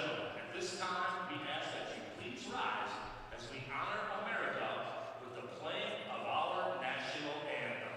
gentlemen, at this time, we ask that you please rise as we honor America with the playing of our national anthem.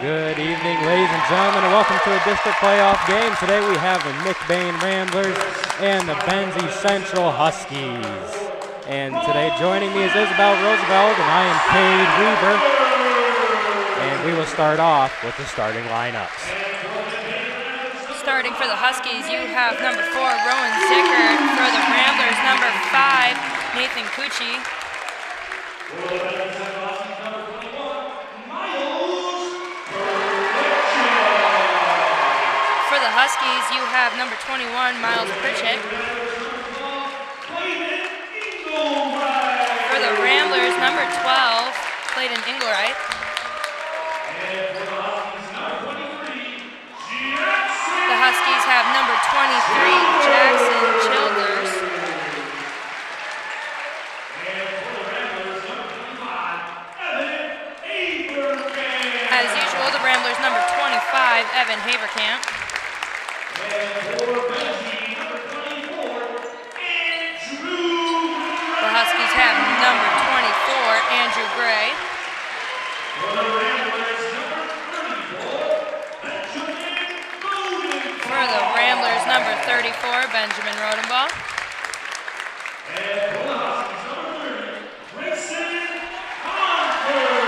Good evening, ladies and gentlemen, and welcome to a district playoff game. Today we have the McBain Ramblers and the Benzie Central Huskies. And today joining me is Isabel Roosevelt, and I am Cade Weaver. And we will start off with the starting lineups. Starting for the Huskies, you have number 4, Rowan Zickert. For the Ramblers, number 5, Nathan Cucci. For the Huskies, you have number 21, Miles Pritchett. For the Ramblers, number 12, Clayton Engelwright. The Huskies have number 23, Jackson Childers. As usual, the Ramblers number 25, Evan Haverkamp. The Huskies have number 24, Andrew Gray. For the Ramblers, number 34, Benjamin Rodenbaugh.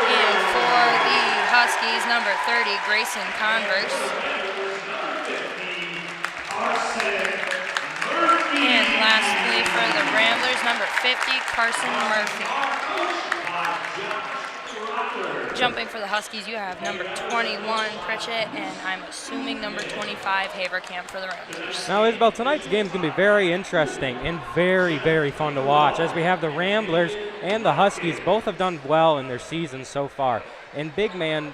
And for the Huskies, number 30, Grayson Converse. And lastly, for the Ramblers, number 50, Carson Murphy. Jumping for the Huskies, you have number 21, Pritchett, and I'm assuming number 25, Haverkamp for the Ramblers. Now, Isabel, tonight's game is going to be very interesting and very, very fun to watch, as we have the Ramblers and the Huskies both have done well in their season so far. And big man,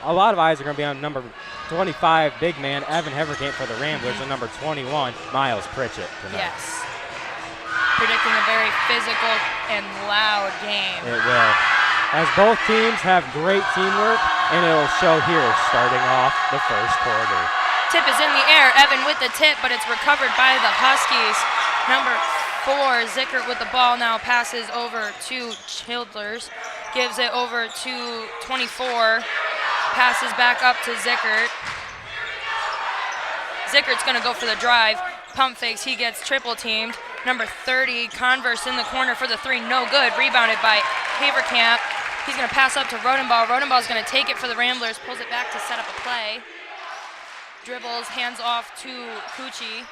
a lot of eyes are going to be on number 25, big man, Evan Haverkamp for the Ramblers, and number 21, Miles Pritchett tonight. Yes. Predicting a very physical and loud game. It will. As both teams have great teamwork, and it will show here starting off the first quarter. Tip is in the air. Evan with the tip, but it's recovered by the Huskies. Number 4, Zickert with the ball now passes over to Childers. Gives it over to 24, Passes back up to Zickert. Zickert's going to go for the drive. Pump fakes, he gets triple teamed. Number 30, Converse in the corner for the three, no good. Rebounded by Haverkamp. He's going to pass up to Rodenbaugh. Rodenbaugh's going to take it for the Ramblers, pulls it back to set up a play. Dribbles, hands off to Cucci.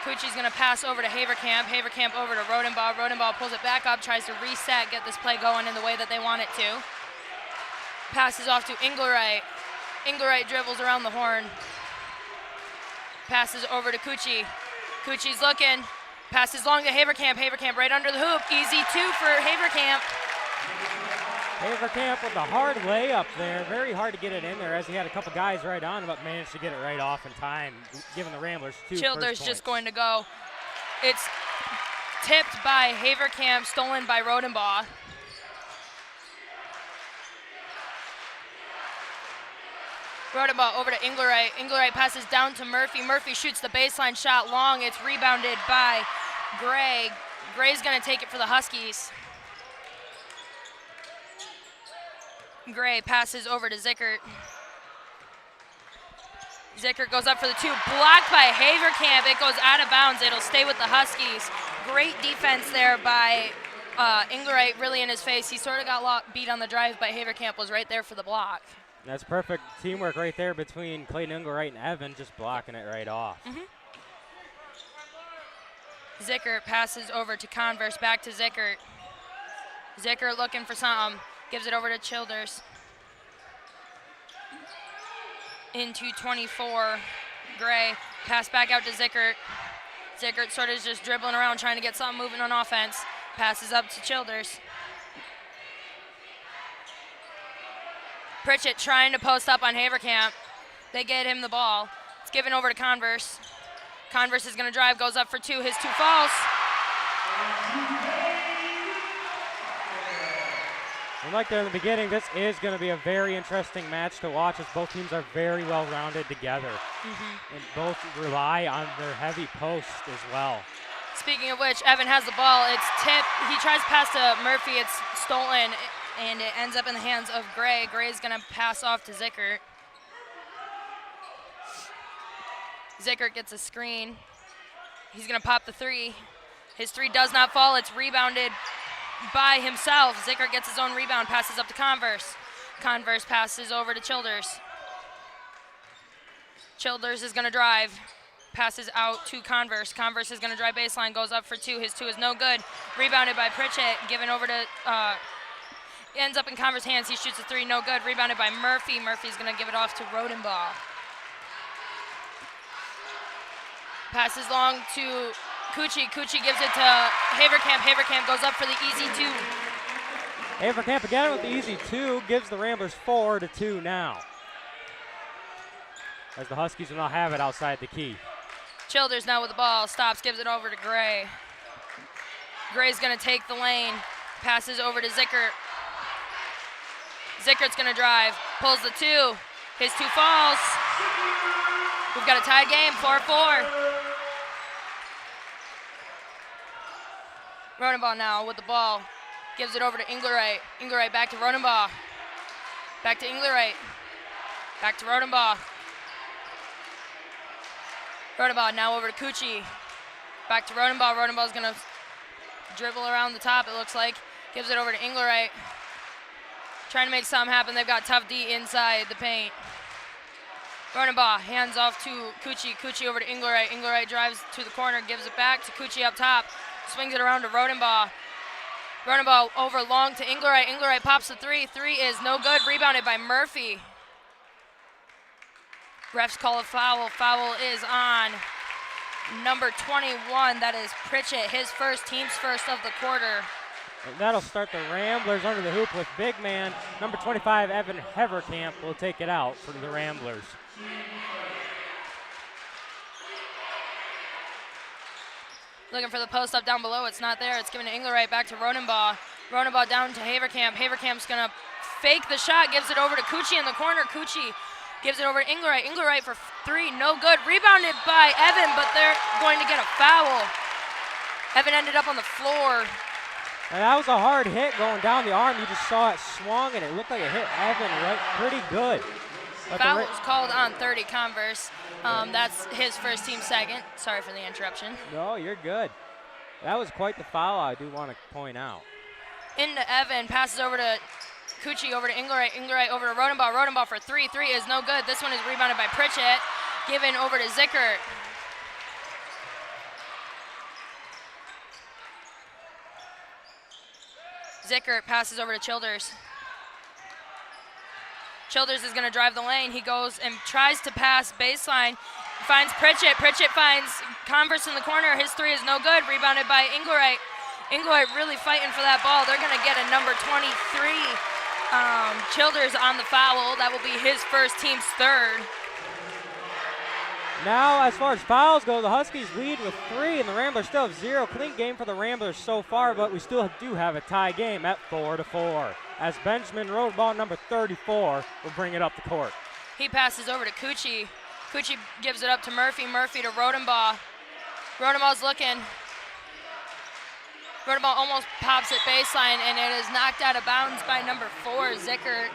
Cucci's going to pass over to Haverkamp. Haverkamp over to Rodenbaugh. Rodenbaugh pulls it back up, tries to reset, get this play going in the way that they want it to. Passes off to Engelwright. Engelwright dribbles around the horn. Passes over to Cucci. Cucci's looking. Passes long to Haverkamp. Haverkamp right under the hoop. Easy two for Haverkamp. Haverkamp with a hard layup there. Very hard to get it in there as he had a couple guys right on him, but managed to get it right off in time, giving the Ramblers 2 Childers first just points. going to go. It's tipped by Haverkamp, stolen by Rodenbaugh. Rodenbaugh over to Engelwright. Engelwright passes down to Murphy. Murphy shoots the baseline shot long. It's rebounded by Gray. Gray's going to take it for the Huskies. Gray passes over to Zickert. Zickert goes up for the two. Blocked by Haverkamp. It goes out of bounds. It'll stay with the Huskies. Great defense there by Engelwright, really in his face. He sort of got beat on the drive, but Haverkamp was right there for the block. That's perfect teamwork right there between Clayton Engelwright and Evan, just blocking it right off. Zickert passes over to Converse, back to Zickert. Zickert looking for something, gives it over to Childers. Into 24, Gray, pass back out to Zickert. Zickert sort of just dribbling around, trying to get something moving on offense. Passes up to Childers. Pritchett trying to post up on Haverkamp. They get him the ball. It's given over to Converse. Converse is going to drive, goes up for two. His two falls. And like there in the beginning, this is going to be a very interesting match to watch as both teams are very well rounded together. And both rely on their heavy post as well. Speaking of which, Evan has the ball. It's tipped. He tries to pass to Murphy. It's stolen, and it ends up in the hands of Gray. Gray's going to pass off to Zickert. Zickert gets a screen. He's going to pop the three. His three does not fall. It's rebounded by himself. Zickert gets his own rebound, passes up to Converse. Converse passes over to Childers. Childers is going to drive. Passes out to Converse. Converse is going to drive baseline, goes up for two. His two is no good. Rebounded by Pritchett, given over to, ends up in Converse hands. He shoots a three, no good. Rebounded by Murphy. Murphy's going to give it off to Rodenbaugh. Passes long to Cucci. Cucci gives it to Haverkamp. Haverkamp goes up for the easy two. Haverkamp again with the easy two, gives the Ramblers 4-2 now. As the Huskies will now have it outside the key. Childers now with the ball, stops, gives it over to Gray. Gray's going to take the lane, passes over to Zickert. Zickert's going to drive, pulls the two. His two falls. We've got a tied game, 4-4. Rodenbaugh now with the ball, gives it over to Engelwright. Engelwright back to Rodenbaugh. Back to Engelwright. Back to Rodenbaugh. Rodenbaugh now over to Cucci. Back to Rodenbaugh. Rodenbaugh's going to dribble around the top, it looks like. Gives it over to Engelwright. Trying to make something happen. They've got tough D inside the paint. Rodenbaugh hands off to Cucci. Cucci over to Engelwright. Engelwright drives to the corner, gives it back to Cucci up top. Swings it around to Rodenbaugh. Rodenbaugh over long to Engelwright. Engelwright pops the three. Three is no good. Rebounded by Murphy. Refs call a foul. Foul is on number 21. That is Pritchett, his first, team's first of the quarter. And that'll start the Ramblers under the hoop with big man. Number 25, Evan Haverkamp, will take it out for the Ramblers. Looking for the post up down below. It's not there. It's given to Engelwright, back to Rodenbaugh. Rodenbaugh down to Haverkamp. Haverkamp's going to fake the shot, gives it over to Cucci in the corner. Cucci gives it over to Engelwright. Engelwright for three, no good. Rebounded by Evan, but they're going to get a foul. Evan ended up on the floor. And that was a hard hit going down the arm. You just saw it swung, and it looked like it hit Evan right pretty good. Foul was called on 30 Converse. That's his first, team second. Sorry for the interruption. No, you're good. That was quite the foul, I do want to point out. Into Evan, passes over to Cucci, over to Engelwright. Engelwright over to Rodenbaugh. Rodenbaugh for three. Three is no good. This one is rebounded by Pritchett. Given over to Zickert. Zickert passes over to Childers. Childers is going to drive the lane. He goes and tries to pass baseline. Finds Pritchett. Pritchett finds Converse in the corner. His three is no good. Rebounded by Engelwright. Engelwright really fighting for that ball. They're going to get a number 23. Childers on the foul. That will be his first, team's third. Now, as far as fouls go, the Huskies lead with 3, and the Ramblers still have 0. Clean game for the Ramblers so far, but we still do have a tie game at 4-4. As Benjamin Rodenbaugh, number 34, will bring it up the court. He passes over to Cucci. Cucci gives it up to Murphy. Murphy to Rodenbaugh. Rodenbaugh's looking. Rodenbaugh almost pops it baseline, and it is knocked out of bounds by number 4, Zickert.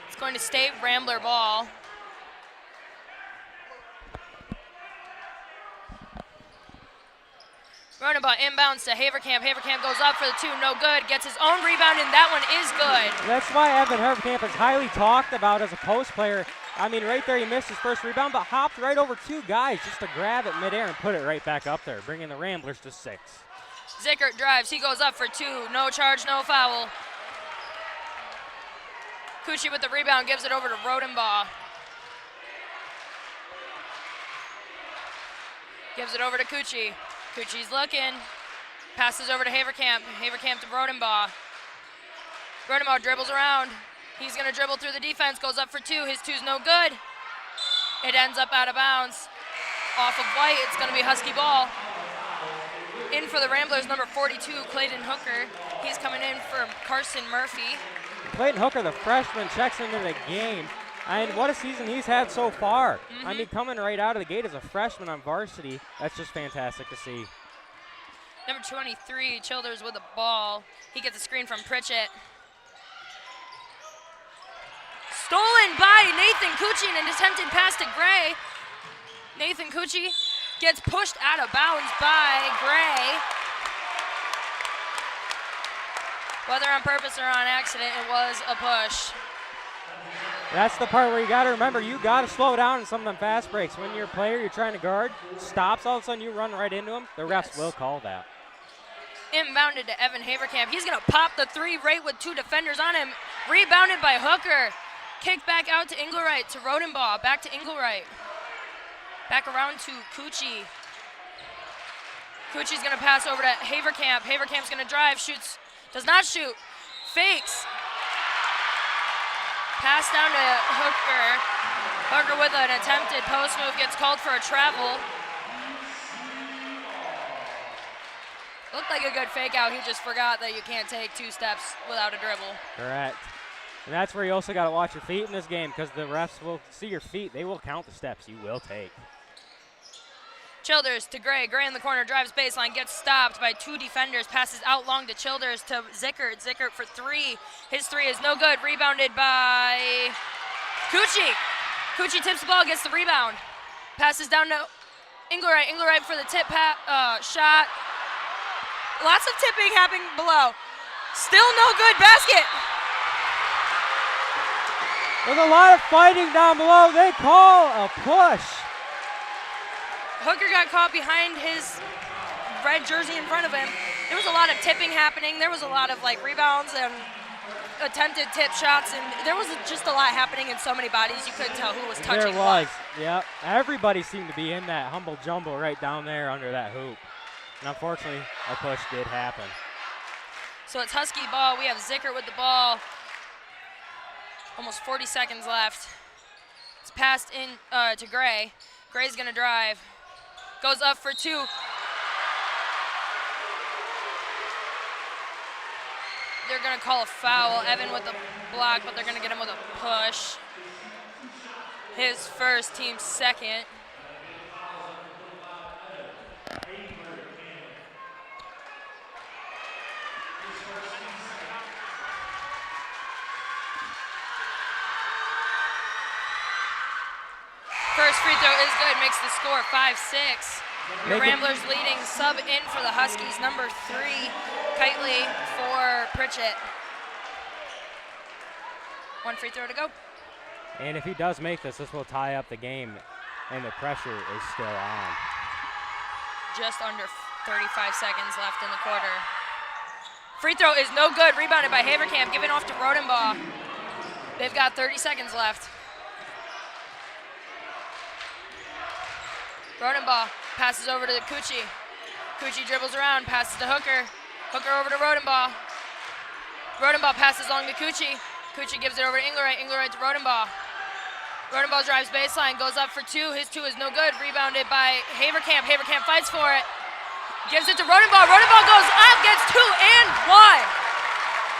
It's going to stay Rambler ball. Rodenbaugh inbounds to Haverkamp. Haverkamp goes up for the 2, no good. Gets his own rebound, and that one is good. That's why Evan Haverkamp is highly talked about as a post player. I mean, right there he missed his first rebound, but hopped right over 2 guys just to grab it midair and put it right back up there, bringing the Ramblers to 6. Zickert drives. He goes up for 2. No charge, no foul. Cucci with the rebound gives it over to Rodenbaugh. Gives it over to Cucci. Cucci's looking. Passes over to Haverkamp. Haverkamp to Rodenbaugh. Rodenbaugh dribbles around. He's going to dribble through the defense. Goes up for 2. His 2's no good. It ends up out of bounds. Off of White. It's going to be Husky ball. In for the Ramblers, number 42, Clayton Hooker. He's coming in for Carson Murphy. Clayton Hooker, the freshman, checks into the game. And what a season he's had so far. I mean, coming right out of the gate as a freshman on varsity, that's just fantastic to see. Number 23, Childers with the ball. He gets a screen from Pritchett. Stolen by Nathan Cucci and an attempted pass to Gray. Nathan Cucci gets pushed out of bounds by Gray. Whether on purpose or on accident, it was a push. That's the part where you got to remember, you got to slow down in some of them fast breaks. When you're a player you're trying to guard, stops, all of a sudden you run right into him, the refs will call that. Inbounded to Evan Haverkamp. He's going to pop the 3 right with 2 defenders on him. Rebounded by Hooker. Kicked back out to Engelwright, to Rodenbaugh. Back to Engelwright. Back around to Cucci. Cucci's going to pass over to Haverkamp. Haverkamp's going to drive, shoots, does not shoot, fakes. Pass down to Hooker. Hooker with an attempted post move, gets called for a travel. Looked like a good fake out. He just forgot that you can't take 2 steps without a dribble. Correct. And that's where you also got to watch your feet in this game, because the refs will see your feet. They will count the steps you will take. Childers to Gray. Gray in the corner, drives baseline, gets stopped by 2 defenders, passes out long to Childers to Zickert. Zickert for 3. His 3 is no good. Rebounded by Cucci. Cucci tips the ball, gets the rebound. Passes down to Engelwright. Engelwright for the tip shot. Lots of tipping happening below. Still no good. Basket. There's a lot of fighting down below. They call a push. Hooker got caught behind his red jersey in front of him. There was a lot of tipping happening. There was a lot of rebounds and attempted tip shots, and there was just a lot happening in so many bodies you couldn't tell who was touching what. There was, yeah. Everybody seemed to be in that humble jumble right down there under that hoop. And unfortunately, a push did happen. So it's Husky ball. We have Zickert with the ball. Almost 40 seconds left. It's passed in to Gray. Gray's gonna drive. Goes up for 2. They're gonna call a foul. Evan with the block, but they're gonna get him with a push. His first, team second. First free throw is good, makes the score 5-6. Your Ramblers leading, sub in for the Huskies, number 3, Kitely for Pritchett. 1 free throw to go. And if he does make this will tie up the game, and the pressure is still on. Just under 35 seconds left in the quarter. Free throw is no good, rebounded by Haverkamp, given off to Rodenbaugh. They've got 30 seconds left. Rodenbaugh passes over to Cucci. Cucci dribbles around, passes to Hooker. Hooker over to Rodenbaugh. Rodenbaugh passes along to Cucci. Cucci gives it over to Inglerite. Inglerite to Rodenbaugh. Rodenbaugh drives baseline, goes up for 2. His 2 is no good. Rebounded by Haverkamp. Haverkamp fights for it. Gives it to Rodenbaugh. Rodenbaugh goes up, gets 2 and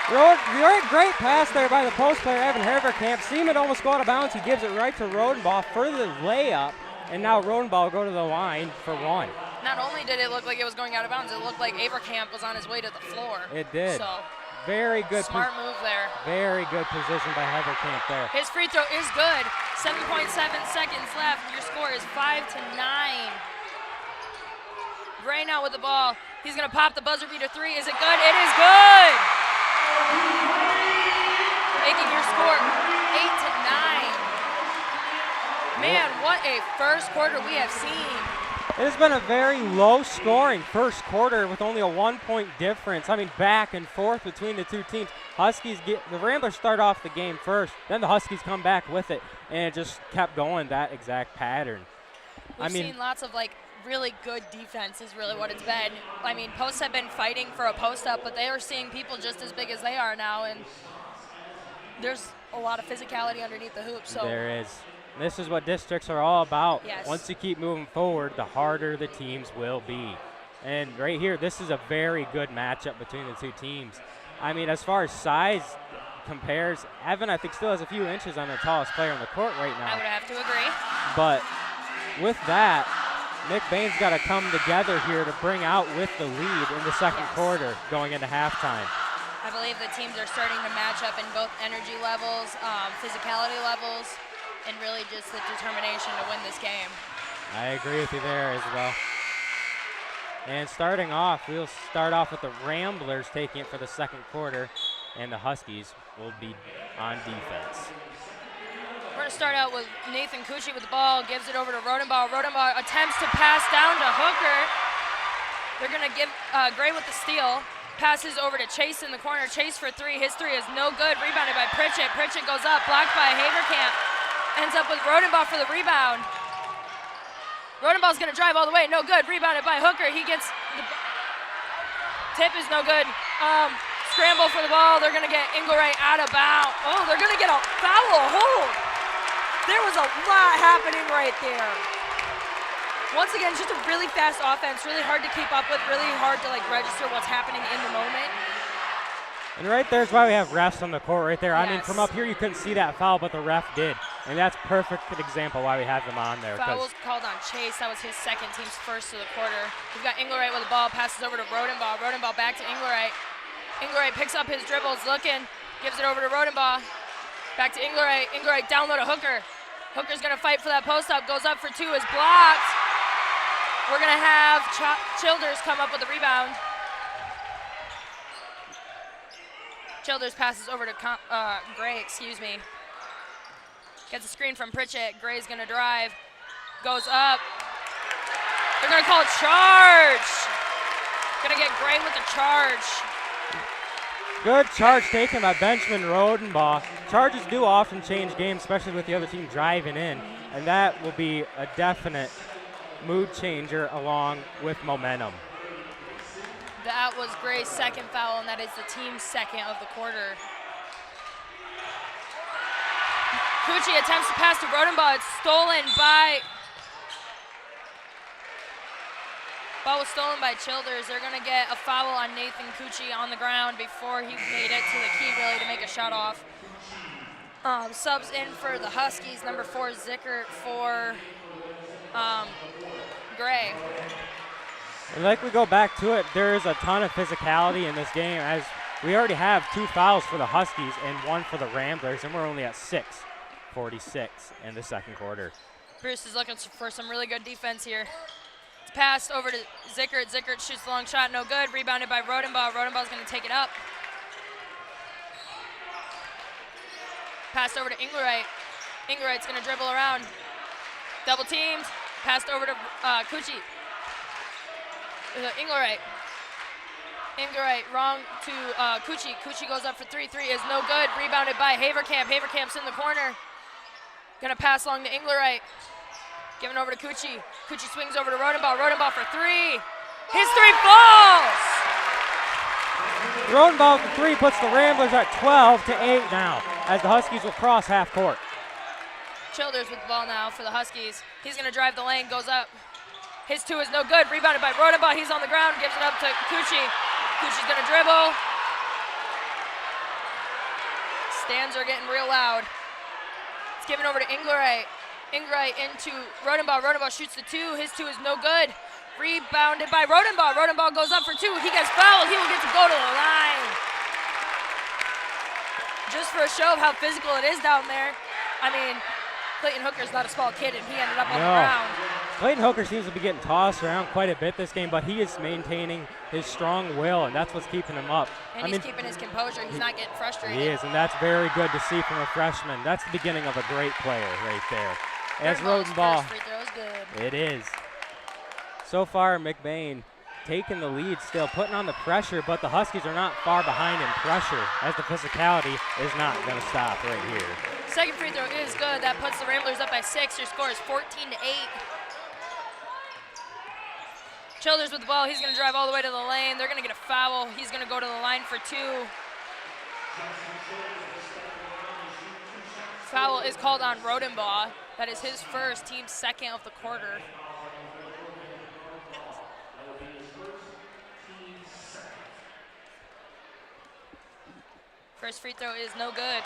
1. Great pass there by the post player, Evan Haverkamp. Seaman almost go out of bounds. He gives it right to Rodenbaugh for the layup. And now Rodenbaugh will go to the line for 1. Not only did it look like it was going out of bounds, it looked like Haverkamp was on his way to the floor. It did. So very good. Smart move there. Very good position by Haverkamp there. His free throw is good. 7.7 seconds left. Your score is 5-9. Gray now with the ball. He's going to pop the buzzer beater 3. Is it good? It is good. Making your score 8-9. Man, what a first quarter we have seen. It has been a very low-scoring first quarter with only a 1-point difference. I mean, back and forth between the two teams. The Ramblers start off the game first, then the Huskies come back with it, and it just kept going that exact pattern. We've seen lots of really good defense is really what it's been. I mean, posts have been fighting for a post-up, but they are seeing people just as big as they are now, and there's a lot of physicality underneath the hoop. So there is. This is what districts are all about. Yes. Once you keep moving forward, the harder the teams will be. And right here, this is a very good matchup between the two teams. I mean, as far as size compares, Evan, I think, still has a few inches on the tallest player on the court right now. I would have to agree. But with that, McBain's got to come together here to bring out with the lead in the second quarter going into halftime. I believe the teams are starting to match up in both energy levels, physicality levels, and really just the determination to win this game. I agree with you there as well. And starting off, we'll start off with the Ramblers taking it for the second quarter, and the Huskies will be on defense. We're going to start out with Nathan Cucci with the ball, gives it over to Rodenbaugh. Rodenbaugh attempts to pass down to Hooker. They're going to give Gray with the steal. Passes over to Chase in the corner. Chase for 3. His 3 is no good. Rebounded by Pritchett. Pritchett goes up, blocked by Haverkamp. Ends up with Rodenbaugh for the rebound. Rodenbaugh's going to drive all the way. No good. Rebounded by Hooker. He gets the tip is no good. Scramble for the ball. They're going to get Ingleray out of bounds. Oh, they're going to get a foul hold. There was a lot happening right there. Once again, just a really fast offense. Really hard to keep up with. Really hard to register what's happening in the moment. And right there's why we have refs on the court right there. Yes. I mean, from up here you couldn't see that foul, but the ref did. And that's perfect example why we have them on there. Foul was called on Chase. That was his second, team's first of the quarter. We've got Ingleray with the ball, passes over to Rodenbaugh. Rodenbaugh back to Ingleray. Ingleray picks up his dribbles, looking, gives it over to Rodenbaugh. Back to Ingleray. Ingleray down low to Hooker. Hooker's going to fight for that post-up, goes up for 2, is blocked. We're going to have Childers come up with the rebound. Childers passes over to Gray, Gets a screen from Pritchett. Gray's going to drive. Goes up. They're going to call a charge. Going to get Gray with the charge. Good charge taken by Benjamin Rodenbaugh. Charges do often change games, especially with the other team driving in. And that will be a definite mood changer along with momentum. That was Gray's second foul, and that is the team's second of the quarter. Cucci attempts to pass to Rodenbaugh. It's stolen by... Ball was stolen by Childers. They're going to get a foul on Nathan Cucci on the ground before he made it to the key, really, to make a shot off. Subs in for the Huskies, number 4, Zickert for Gray. And like we go back to it, there is a ton of physicality in this game, as we already have 2 fouls for the Huskies and 1 for the Ramblers, and we're only at 6:46 in the second quarter. Bruce is looking for some really good defense here. It's passed over to Zickert. Zickert shoots the long shot, no good. Rebounded by Rodenbaugh. Rodenbaugh's going to take it up. Passed over to Inglerite. Inglerite's going to dribble around. Double teamed. Passed over to Kuchi. Inglerite. Inglerite wrong to Kuchi. Kuchi goes up for three. Three is no good. Rebounded by Haverkamp. Haverkamp's in the corner. Gonna pass along to Inglerite. Giving over to Kuchi. Kuchi swings over to Rodenbaugh. Rodenbaugh for three. His three falls! Rodenbaugh for three puts the Ramblers at 12-8 now as the Huskies will cross half court. Childers with the ball now for the Huskies. He's gonna drive the lane, goes up. His two is no good. Rebounded by Rodenbaugh. He's on the ground, gives it up to Kuchi. Kuchi's gonna dribble. Stands are getting real loud. It's given over to Inglerite. Inglerite into Rodenbaugh. Rodenbaugh shoots the two. His two is no good. Rebounded by Rodenbaugh. Rodenbaugh goes up for two. He gets fouled. He will get to go to the line. Just for a show of how physical it is down there. I mean, Clayton Hooker's not a small kid, and he ended up on the ground. Clayton Hooker seems to be getting tossed around quite a bit this game, but he is maintaining his strong will, and that's what's keeping him up. And he's keeping his composure. He's not getting frustrated. He is, and that's very good to see from a freshman. That's the beginning of a great player right there. As Rodenbaugh, free throw is good. It is. So far, McBain taking the lead still, putting on the pressure, but the Huskies are not far behind in pressure, as the physicality is not going to stop right here. Second free throw is good. That puts the Ramblers up by 6. Your score is 14-8. Childers with the ball. He's going to drive all the way to the lane. They're going to get a foul. He's going to go to the line for two. Foul is called on Rodenbaugh. That is his first, team second of the quarter. First free throw is no good.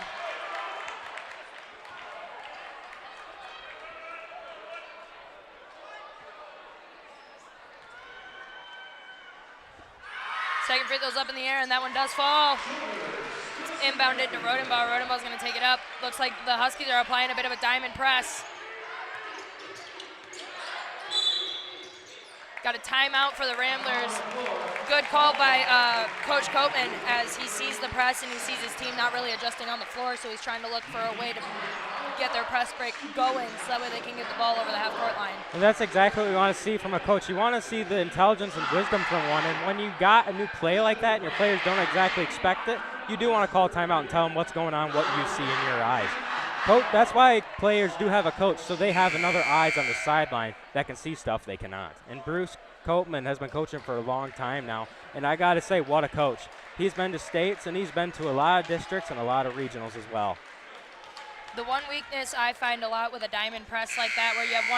Second free throw's up in the air, and that one does fall. It's inbounded to Rodenbaugh. Rodenbaugh's going to take it up. Looks like the Huskies are applying a bit of a diamond press. Got a timeout for the Ramblers. Good call by Coach Copeman as he sees the press and he sees his team not really adjusting on the floor, so he's trying to look for a way to get their press break going so that way they can get the ball over the half-court line. And that's exactly what we want to see from a coach. You want to see the intelligence and wisdom from one, and when you got a new play like that and your players don't exactly expect it, you do want to call timeout and tell them what's going on, what you see in your eyes. That's why players do have a coach, so they have another eyes on the sideline that can see stuff they cannot. And Bruce Copeman has been coaching for a long time now, and I got to say, what a coach. He's been to states, and he's been to a lot of districts and a lot of regionals as well. The one weakness I find a lot with a diamond press like that, where you have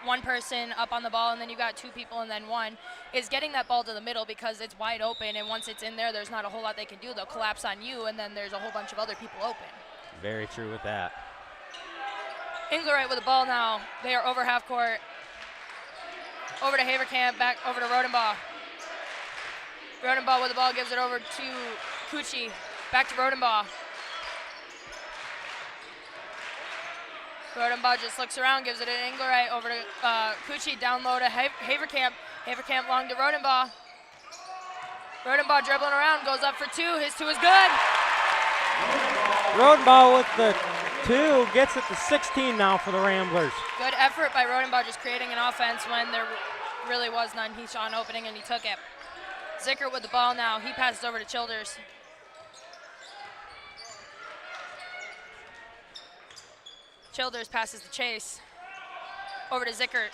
one person up on the ball and then you got two people and then one, is getting that ball to the middle because it's wide open, and once it's in there, there's not a whole lot they can do. They'll collapse on you, and then there's a whole bunch of other people open. Very true with that. Inglerite with the ball now. They are over half court. Over to Haverkamp, back over to Rodenbaugh. Rodenbaugh with the ball, gives it over to Kuchi. Back to Rodenbaugh. Rodenbaugh just looks around, gives it to Inglerite, over to Kuchi, down low to Haverkamp. Haverkamp long to Rodenbaugh. Rodenbaugh dribbling around, goes up for two. His two is good. Rodenbaugh with the two, gets it to 16 now for the Ramblers. Good effort by Rodenbaugh, just creating an offense when there really was none. He saw an opening and he took it. Zickert with the ball now. He passes over to Childers. Childers passes to Chase. Over to Zickert.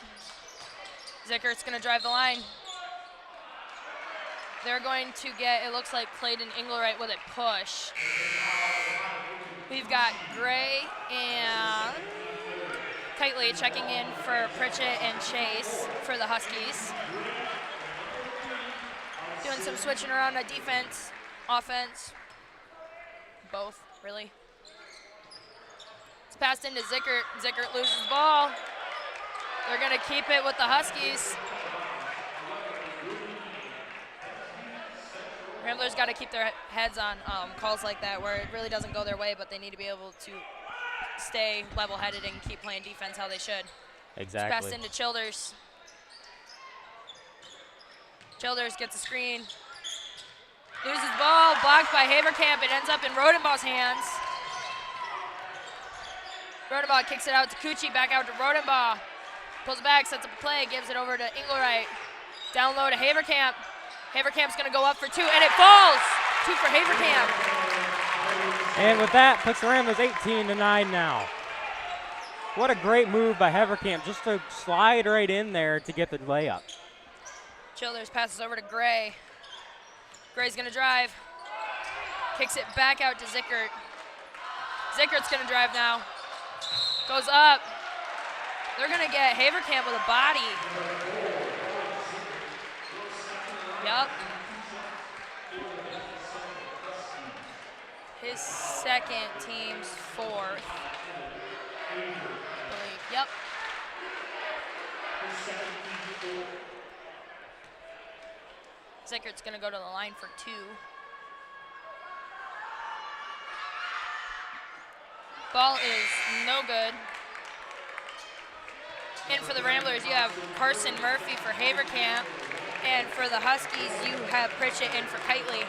Zickert's going to drive the line. They're going to get, it looks like, Clayton Inglerite with a push. We've got Gray and Kitely checking in for Pritchett and Chase for the Huskies. Doing some switching around on defense, offense, both, really. It's passed into Zickert. Zickert loses the ball. They're going to keep it with the Huskies. Ramblers got to keep their heads on calls like that where it really doesn't go their way, but they need to be able to stay level-headed and keep playing defense how they should. Exactly. Passed into Childers. Childers gets a screen. Loses the ball, blocked by Haverkamp. It ends up in Rodenbaugh's hands. Rodenbaugh kicks it out to Cucci, back out to Rodenbaugh. Pulls it back, sets up a play, gives it over to Engelwright. Down low to Haverkamp. Haverkamp's gonna go up for 2, and it falls! 2 for Haverkamp. And with that, puts the Ramblers 18-9 now. What a great move by Haverkamp, just to slide right in there to get the layup. Childers passes over to Gray. Gray's gonna drive. Kicks it back out to Zickert. Zickert's gonna drive now. Goes up. They're gonna get Haverkamp with a body. Yup. His second, team's 4th. Yep. Zickert's gonna go to the line for 2. Ball is no good. And for the Ramblers, you have Carson Murphy for Haverkamp. And for the Huskies, you have Pritchett in for Kitely.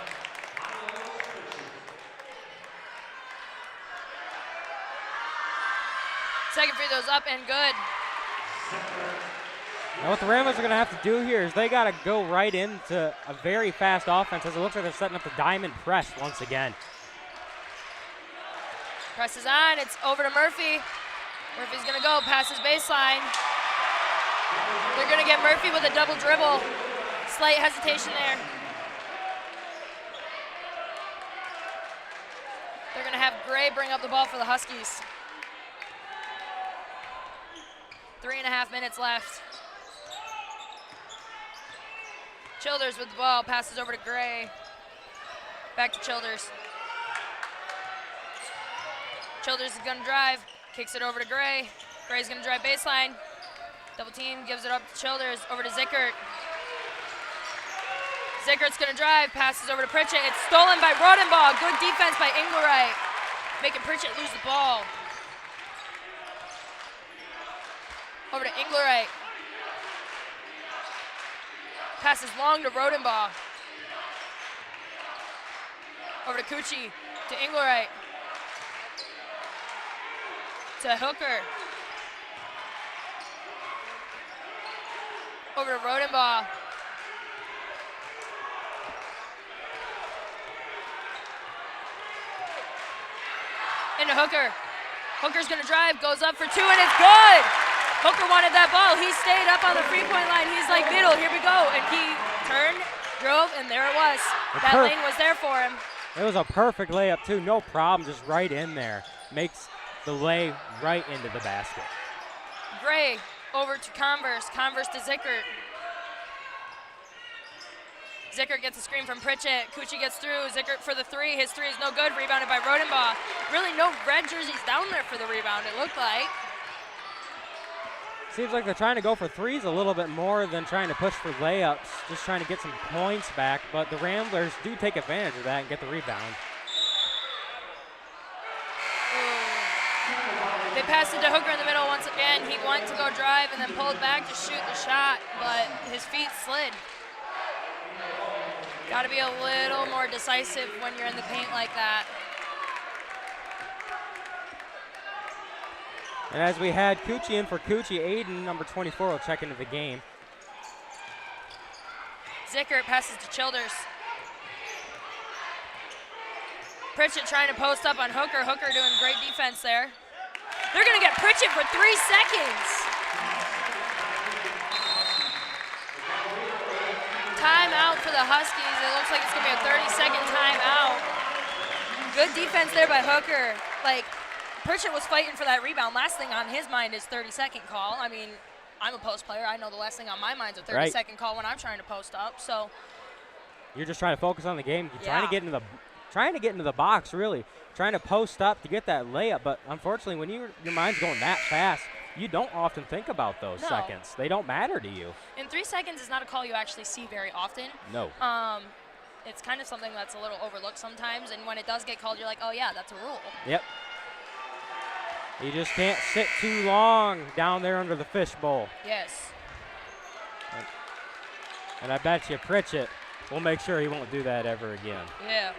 Second free throw's up and good. Now what the Ramblers are going to have to do here is they got to go right into a very fast offense, as it looks like they're setting up the diamond press once again. Press is on, it's over to Murphy. Murphy's gonna go past his baseline. They're gonna get Murphy with a double dribble. Slight hesitation there. They're gonna have Gray bring up the ball for the Huskies. 3.5 minutes left. Childers with the ball, passes over to Gray. Back to Childers. Childers is gonna drive, kicks it over to Gray. Gray's gonna drive baseline. Double team, gives it up to Childers, over to Zickert. Zickert's gonna drive, passes over to Pritchett. It's stolen by Rodenbaugh. Good defense by Engelwright, making Pritchett lose the ball. Over to Engelwright. Passes long to Rodenbaugh. Over to Cucci, to Engelwright. To Hooker. Over to Rodenbaugh. Into Hooker. Hooker's gonna drive, goes up for 2, and it's good! Hooker wanted that ball. He stayed up on the three-point line. He's like, middle, here we go. And he turned, drove, and there it was. That lane was there for him. It was a perfect layup, too. No problem, just right in there. Makes the lay right into the basket. Gray over to Converse. Converse to Zickert. Zickert gets a screen from Pritchett. Cucci gets through. Zickert for the 3. His 3 is no good. Rebounded by Rodenbaugh. Really no red jerseys down there for the rebound, it looked like. Seems like they're trying to go for threes a little bit more than trying to push for layups, just trying to get some points back, but the Ramblers do take advantage of that and get the rebound. They passed it to Hooker in the middle once again. He wanted to go drive and then pulled back to shoot the shot, but his feet slid. Got to be a little more decisive when you're in the paint like that. And as we had Cucci in for Cucci, Aiden, number 24, will check into the game. Zickert passes to Childers. Pritchett trying to post up on Hooker. Hooker doing great defense there. They're going to get Pritchett for 3 seconds. Timeout for the Huskies. It looks like it's going to be a 30-second timeout. Good defense there by Hooker. Like, Pritchett was fighting for that rebound. Last thing on his mind is 30-second call. I mean, I'm a post player. I know the last thing on my mind is a 30-second call when I'm trying to post up. So you're just trying to focus on the game. You're trying to get into the box, really. Trying to post up to get that layup. But unfortunately, when your mind's going that fast, you don't often think about those seconds. They don't matter to you. And 3 seconds is not a call you actually see very often. No. It's kind of something that's a little overlooked sometimes. And when it does get called, you're like, oh, yeah, that's a rule. Yep. You just can't sit too long down there under the fishbowl. Yes. And I bet you Pritchett will make sure he won't do that ever again. Yeah.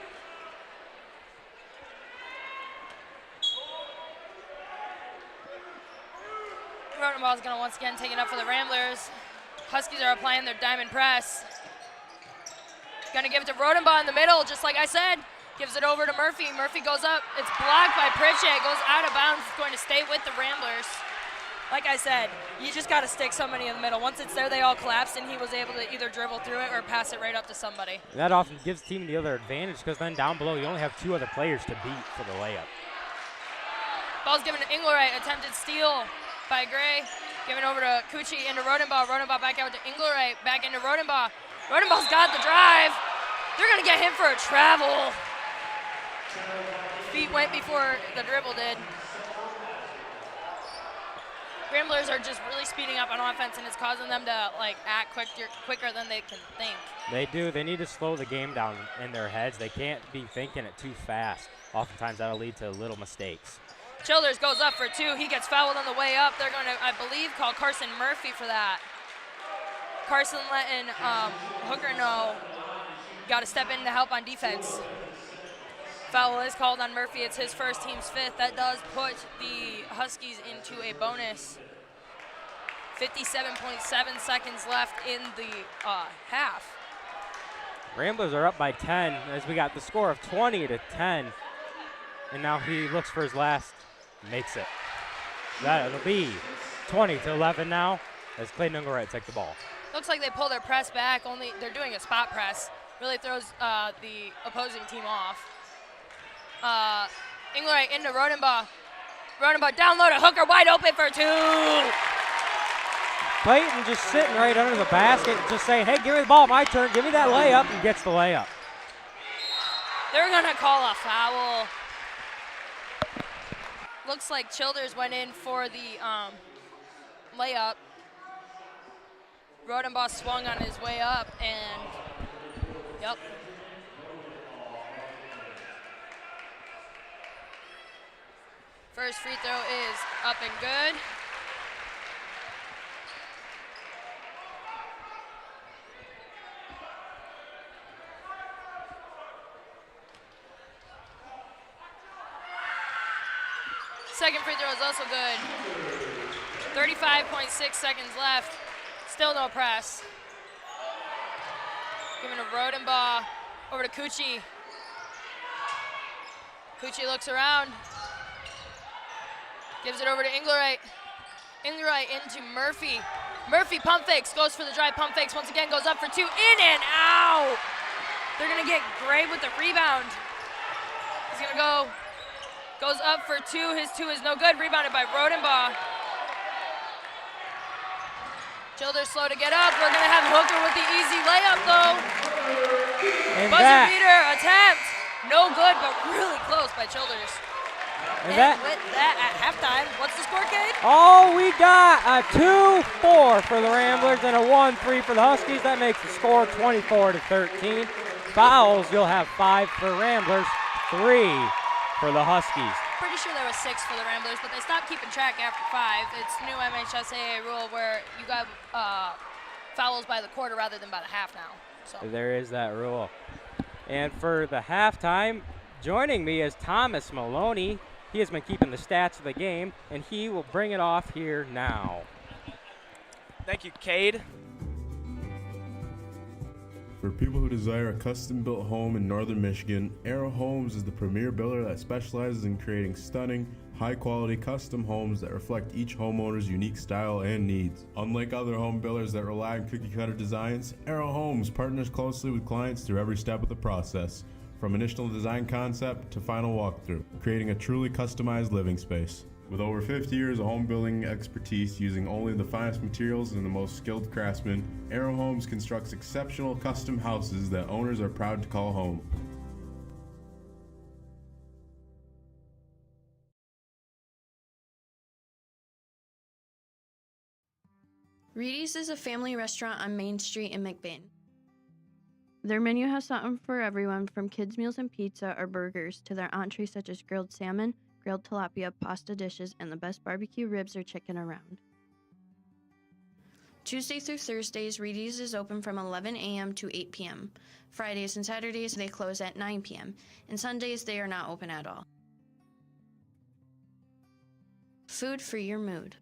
Rodenball is going to once again take it up for the Ramblers. Huskies are applying their diamond press. Going to give it to Rodenball in the middle, just like I said. Gives it over to Murphy. Murphy goes up. It's blocked by Pritchett. Goes out of bounds. It's going to stay with the Ramblers. Like I said, you just got to stick somebody in the middle. Once it's there, they all collapsed, and he was able to either dribble through it or pass it right up to somebody. And that often gives the team the other advantage because then down below you only have 2 other players to beat for the layup. Ball's given to Inglerite. Attempted steal by Gray. Given over to Cucci into Rodenball. Rodenball back out to Inglerite. Back into Rodenball. Rodenball's got the drive. They're going to get him for a travel. Feet went before the dribble did. Ramblers are just really speeding up on offense, and it's causing them to like act quicker than they can think. They do. They need to slow the game down in their heads. They can't be thinking it too fast. Oftentimes that'll lead to little mistakes. Childers goes up for 2. He gets fouled on the way up. They're going to, I believe, call Carson Murphy for that. Carson letting Hooker know, got to step in to help on defense. Foul is called on Murphy. It's his first, team's 5th. That does put the Huskies into a bonus. 57.7 seconds left in the half. Ramblers are up by 10 as we got the score of 20-10. And now he looks for his last, makes it. That'll be 20-11 now as Clayton Inglerite take the ball. Looks like they pull their press back, only they're doing a spot press. Really throws the opposing team off. Inglerite into Rodenbaugh. Rodenbaugh down low to Hooker, wide open for 2. Clayton just sitting right under the basket, just saying, hey, give me the ball, my turn, give me that layup, and gets the layup. They're gonna call a foul. Looks like Childers went in for the layup. Rodenbaugh swung on his way up, and yep. First free throw is up and good. Second free throw is also good. 35.6 seconds left. Still no press. Giving to Rodenbaugh. Over to Cucci. Cucci looks around. Gives it over to Inglerite. Inglerite into Murphy. Murphy pump fakes, goes for the drive, pump fakes, once again goes up for 2, in and out. They're gonna get Gray with the rebound. He's gonna go, goes up for 2, his 2 is no good, rebounded by Rodenbaugh. Childers slow to get up, we're gonna have Hooker with the easy layup though. And Buzzer beater attempt, no good, but really close by Childers. And with that at halftime, what's the score, Cade? Oh, we got a 2-4 for the Ramblers and a 1-3 for the Huskies. That makes the score 24-13. Fouls, you'll have 5 for Ramblers, 3 for the Huskies. Pretty sure there was 6 for the Ramblers, but they stopped keeping track after 5. It's new MHSAA rule where you got fouls by the quarter rather than by the half now. So there is that rule. And for the halftime, joining me is Thomas Maloney. He has been keeping the stats of the game, and he will bring it off here now. Thank you, Cade. For people who desire a custom-built home in northern Michigan, Arrow Homes is the premier builder that specializes in creating stunning, high-quality custom homes that reflect each homeowner's unique style and needs. Unlike other home builders that rely on cookie-cutter designs, Arrow Homes partners closely with clients through every step of the process, from initial design concept to final walkthrough, creating a truly customized living space. With over 50 years of home building expertise using only the finest materials and the most skilled craftsmen, Arrow Homes constructs exceptional custom houses that owners are proud to call home. Reedy's is a family restaurant on Main Street in McBain. Their menu has something for everyone, from kids' meals and pizza or burgers to their entrees such as grilled salmon, grilled tilapia, pasta dishes, and the best barbecue ribs or chicken around. Tuesday through Thursdays, Reedy's is open from 11 a.m. to 8 p.m. Fridays and Saturdays, they close at 9 p.m. And Sundays, they are not open at all. Food for your mood.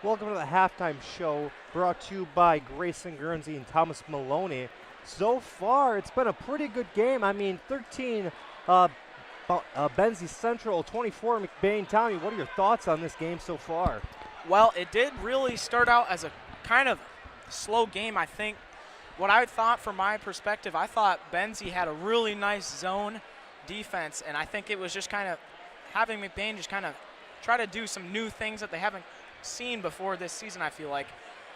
Welcome to the halftime show, brought to you by Grayson Guernsey and Thomas Maloney. So far, it's been a pretty good game. I mean, 13 Benzie Central, 24 McBain. Tommy, what are your thoughts on this game so far? Well, it did really start out as a kind of slow game, I think. What I thought from my perspective, I thought Benzie had a really nice zone defense, and I think it was just kind of having McBain just kind of try to do some new things that they haven't seen before this season, I feel like.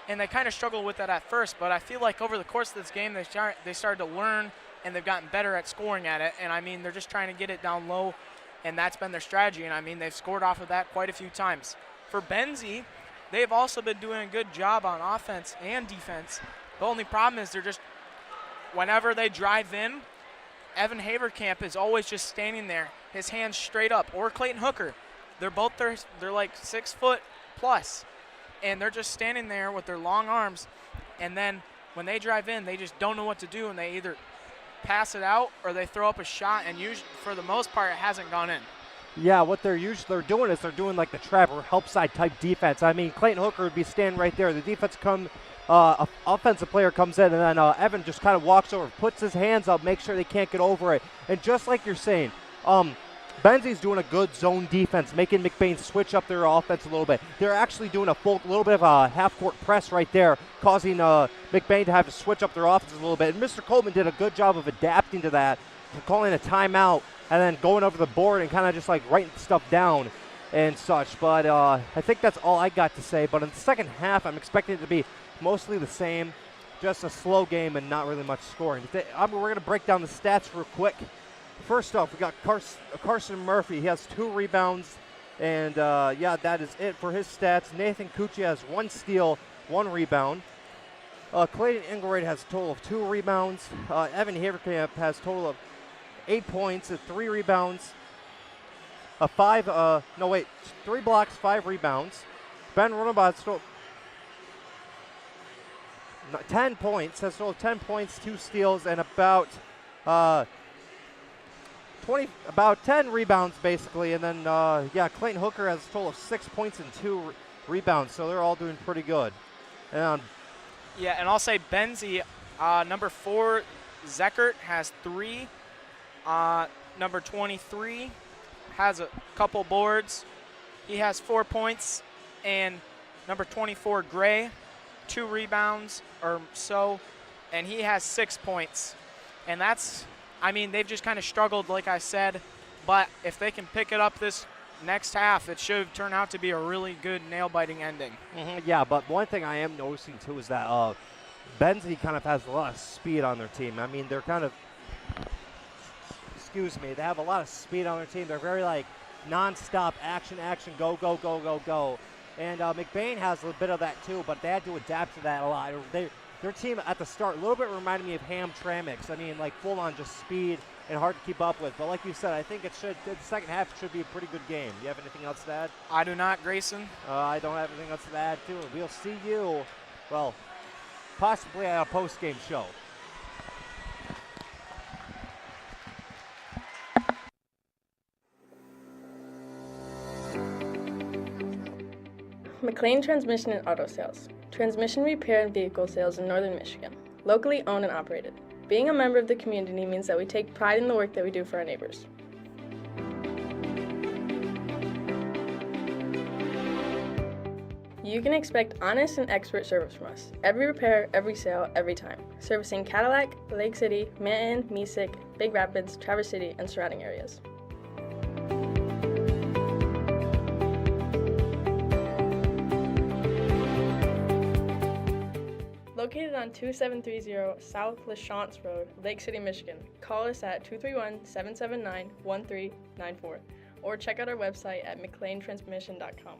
And they kind of struggled with that at first, but I feel like over the course of this game, they started to learn, and they've gotten better at scoring at it. And, I mean, they're just trying to get it down low, and that's been their strategy. And, I mean, they've scored off of that quite a few times. For Benzie, they've also been doing a good job on offense and defense. The only problem is they're just, whenever they drive in, Evan Haverkamp is always just standing there, his hands straight up, or Clayton Hooker. They're like 6 foot plus, and they're just standing there with their long arms, and then when they drive in, they just don't know what to do, and they either pass it out or they throw up a shot, and usually, for the most part, it hasn't gone in. Yeah, what they're doing is they're doing like the trap or help side type defense. I mean, Clayton Hooker would be standing right there. The defense offensive player comes in, and then Evan just kind of walks over, puts his hands up, makes sure they can't get over it. And just like you're saying, Benzie's doing a good zone defense, making McBain switch up their offense a little bit. They're actually doing a little bit of a half-court press right there, causing McBain to have to switch up their offense a little bit. And Mr. Coleman did a good job of adapting to that, calling a timeout, and then going over the board and kind of just like writing stuff down and such. But I think that's all I got to say. But in the second half, I'm expecting it to be mostly the same, just a slow game and not really much scoring. We're going to break down the stats real quick. First off, we got Carson Murphy. He has 2 rebounds, and yeah, that is it for his stats. Nathan Cucci has 1 steal, 1 rebound. Clayton Ingleroyd has a total of 2 rebounds. Evan Haverkamp has a total of 8 points and 3 rebounds. 3 blocks, 5 rebounds. Ben Runabot has 10 points, has a total of 10 points, 2 steals, and about 10 rebounds basically. And then yeah, Clayton Hooker has a total of 6 points and 2 rebounds, so they're all doing pretty good. And yeah, and I'll say Benzie, number 4, Zeckert has 3. Number 23 has a couple boards. He has 4 points. And number 24, Gray, 2 rebounds or so, and he has 6 points. And that's, I mean, they've just kind of struggled, like I said, but if they can pick it up this next half, it should turn out to be a really good nail-biting ending. Yeah, but one thing I am noticing, too, is that Benzie kind of has a lot of speed on their team. I mean, they're kind of, they have a lot of speed on their team. They're very, like, non-stop action, go, go, go, go, go. And McBain has a little bit of that, too, but they had to adapt to that a lot. Their team at the start a little bit reminded me of Hamtramck's. I mean, like, full-on just speed and hard to keep up with. But like you said, I think the second half should be a pretty good game. Do you have anything else to add? I do not, Grayson. I don't have anything else to add, too. We'll see you, well, possibly at a post-game show. McLain Transmission and Auto Sales. Transmission repair and vehicle sales in Northern Michigan. Locally owned and operated. Being a member of the community means that we take pride in the work that we do for our neighbors. You can expect honest and expert service from us. Every repair, every sale, every time. Servicing Cadillac, Lake City, Manton, Mesick, Big Rapids, Traverse City, and surrounding areas. Located on 2730 South LaChance Road, Lake City, Michigan. Call us at 231-779-1394 or check out our website at McLainTransmission.com.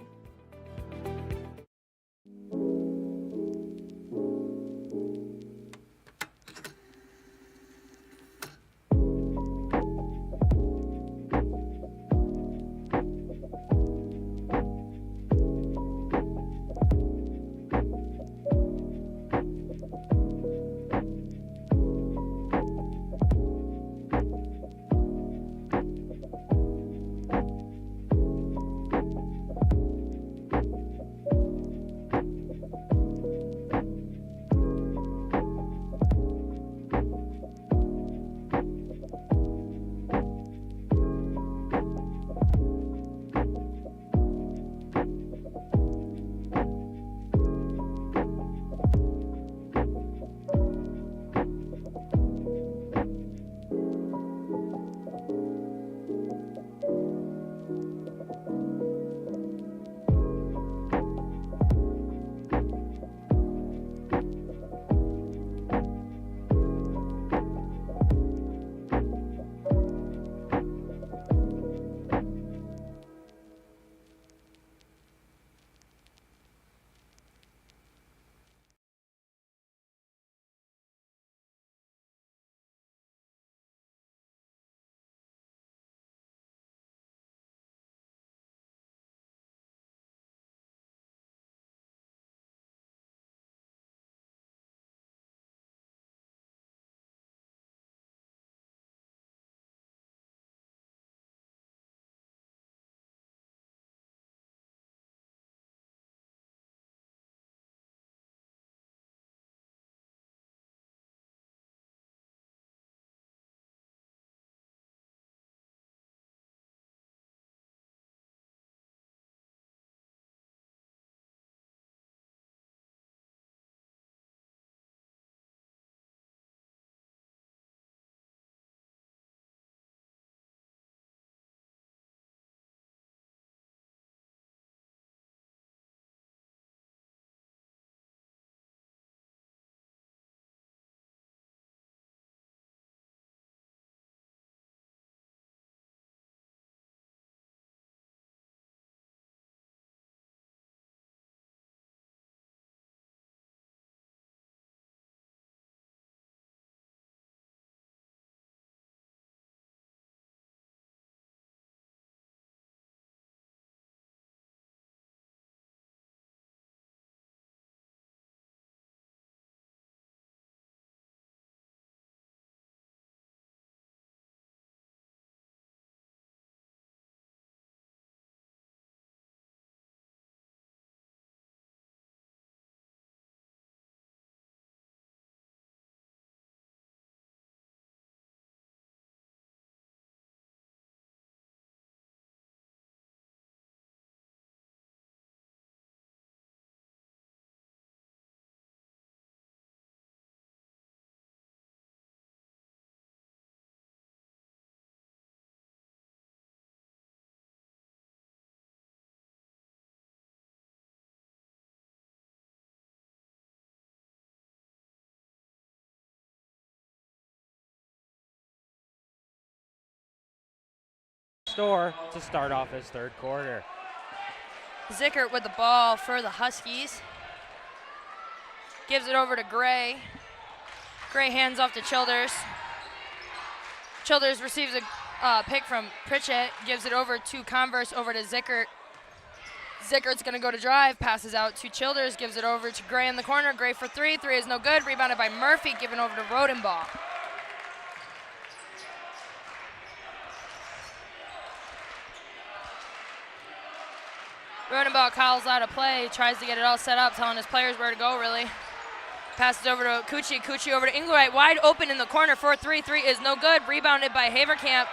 store to start off his third quarter. Zickert with the ball for the Huskies. Gives it over to Gray. Gray hands off to Childers. Childers receives a pick from Pritchett, gives it over to Converse, over to Zickert. Zickert's going to go to drive, passes out to Childers, gives it over to Gray in the corner. Gray for three. Three is no good. Rebounded by Murphy, given over to Rodenbaugh. Rodenbaugh calls out a play, tries to get it all set up, telling his players where to go, really. Passes over to Cucci. Cucci over to Inglerite, wide open in the corner for 3. 3 is no good. Rebounded by Haverkamp.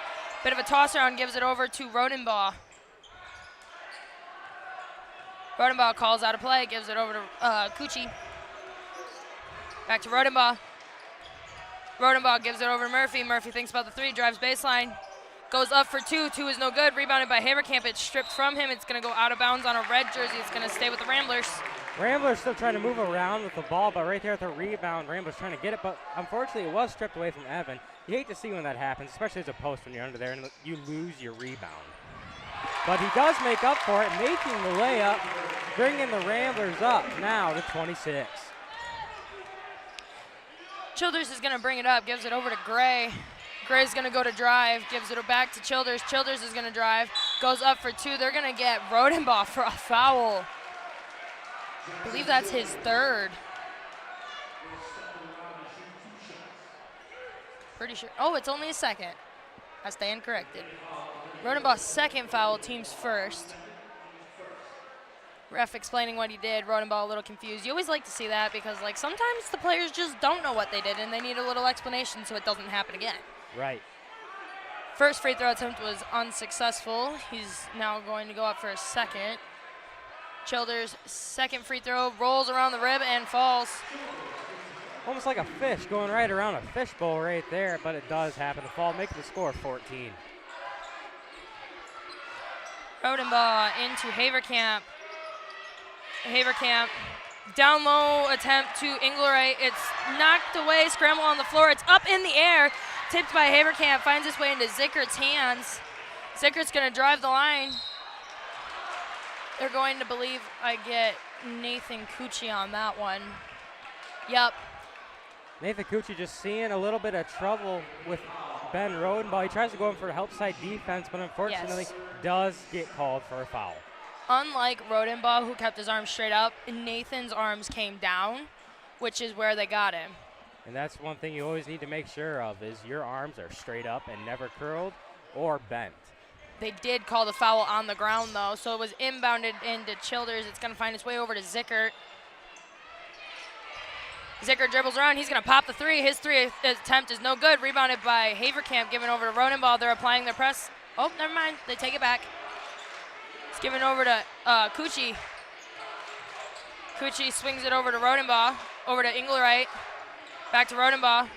Bit of a toss around, gives it over to Rodenbaugh. Rodenbaugh calls out a play, gives it over to Cucci. Back to Rodenbaugh. Rodenbaugh gives it over to Murphy. Murphy thinks about the 3, drives baseline. Goes up for 2. 2 is no good. Rebounded by Haverkamp. It's stripped from him. It's going to go out of bounds on a red jersey. It's going to stay with the Ramblers. Ramblers still trying to move around with the ball, but right there at the rebound, Ramblers trying to get it, but unfortunately it was stripped away from Evan. You hate to see when that happens, especially as a post when you're under there and you lose your rebound. But he does make up for it, making the layup, bringing the Ramblers up now to 26. Childers is going to bring it up, gives it over to Gray. Gray's going to go to drive, gives it back to Childers. Childers is going to drive, goes up for 2. They're going to get Rodenbaugh for a foul. I believe that's his 3rd. Pretty sure. Oh, it's only his 2nd. I stand corrected. Rodenbaugh's 2nd foul, team's 1st. Ref explaining what he did. Rodenbaugh a little confused. You always like to see that because, like, sometimes the players just don't know what they did and they need a little explanation so it doesn't happen again. Right. First free throw attempt was unsuccessful. He's now going to go up for a 2nd. Childers' 2nd free throw rolls around the rim and falls. Almost like a fish going right around a fishbowl right there, but it does happen to fall, making the score 14. Rodenbaugh into Haverkamp. Haverkamp, down low attempt to Inglerite. It's knocked away, scramble on the floor. It's up in the air, tipped by Haverkamp, finds its way into Zickert's hands. Zickert's going to drive the line. They're going to believe I get Nathan Cucci on that one. Yep. Nathan Cucci just seeing a little bit of trouble with Ben Rodenbaugh. He tries to go in for a help side defense, but unfortunately does get called for a foul. Unlike Rodenbaugh, who kept his arms straight up, Nathan's arms came down, which is where they got him. And that's one thing you always need to make sure of is your arms are straight up and never curled or bent. They did call the foul on the ground, though, so it was inbounded into Childers. It's going to find its way over to Zickert. Zickert dribbles around. He's going to pop the 3. His 3 attempt is no good. Rebounded by Haverkamp, given over to Rodenbaugh. They're applying their press. Oh, never mind. They take it back. It's given over to Cucci. Cucci swings it over to Rodenbaugh, over to Inglerite. Back to Rodenbaugh.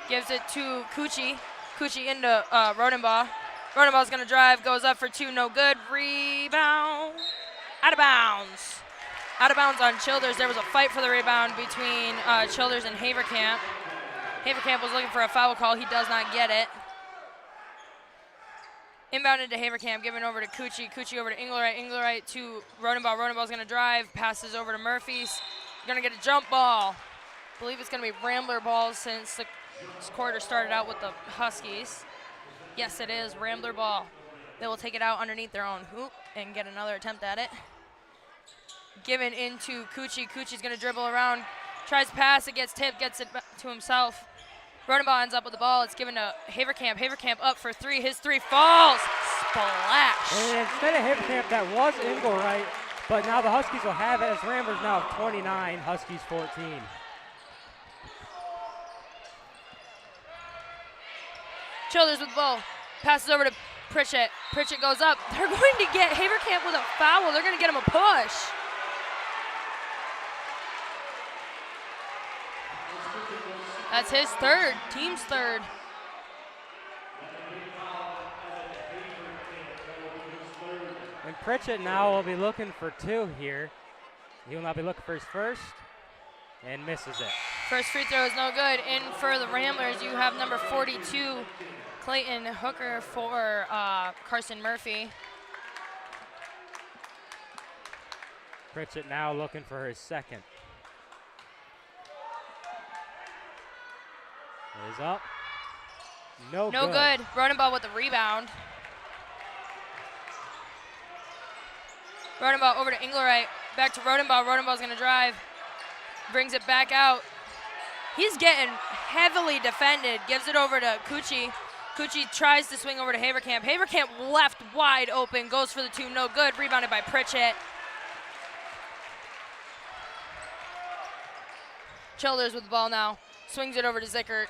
Gives it to Cucci. Cucci into Rodenbaugh. Rodenbaugh's going to drive, goes up for 2, no good. Rebound. Out of bounds. Out of bounds on Childers. There was a fight for the rebound between Childers and Haverkamp. Haverkamp was looking for a foul call. He does not get it. Inbounded to Haverkamp, given over to Cucci. Cucci over to Inglerite. Inglerite to Rodenbaugh. Rodenbaugh's going to drive, passes over to Murphy's. Going to get a jump ball. I believe it's going to be Rambler ball since the quarter started out with the Huskies. Yes, it is Rambler ball. They will take it out underneath their own hoop and get another attempt at it. Given into Cucci. Cucci's going to dribble around, tries to pass, it gets tipped, gets it to himself. Rodenbaugh ends up with the ball. It's given to Haverkamp. Haverkamp up for 3. His 3 falls. Splash. And instead of Haverkamp, that was Inglerite, but now the Huskies will have it as Ramblers now have 29, Huskies 14. Childers with the ball. Passes over to Pritchett. Pritchett goes up. They're going to get Haverkamp with a foul. They're going to get him a push. That's his 3rd, team's 3rd. And Pritchett now will be looking for 2 here. He will now be looking for his 1st and misses it. First free throw is no good. In for the Ramblers, you have number 42, Clayton Hooker for Carson Murphy. Pritchett now looking for his second. Is up. No good. Rodenbaugh with the rebound. Rodenbaugh over to Engelwright. Back to Rodenbaugh. Rodenbaugh's going to drive. Brings it back out. He's getting heavily defended. Gives it over to Cucci. Cucci tries to swing over to Haverkamp. Haverkamp left wide open. Goes for the two. No good. Rebounded by Pritchett. Childers with the ball now. Swings it over to Zickert.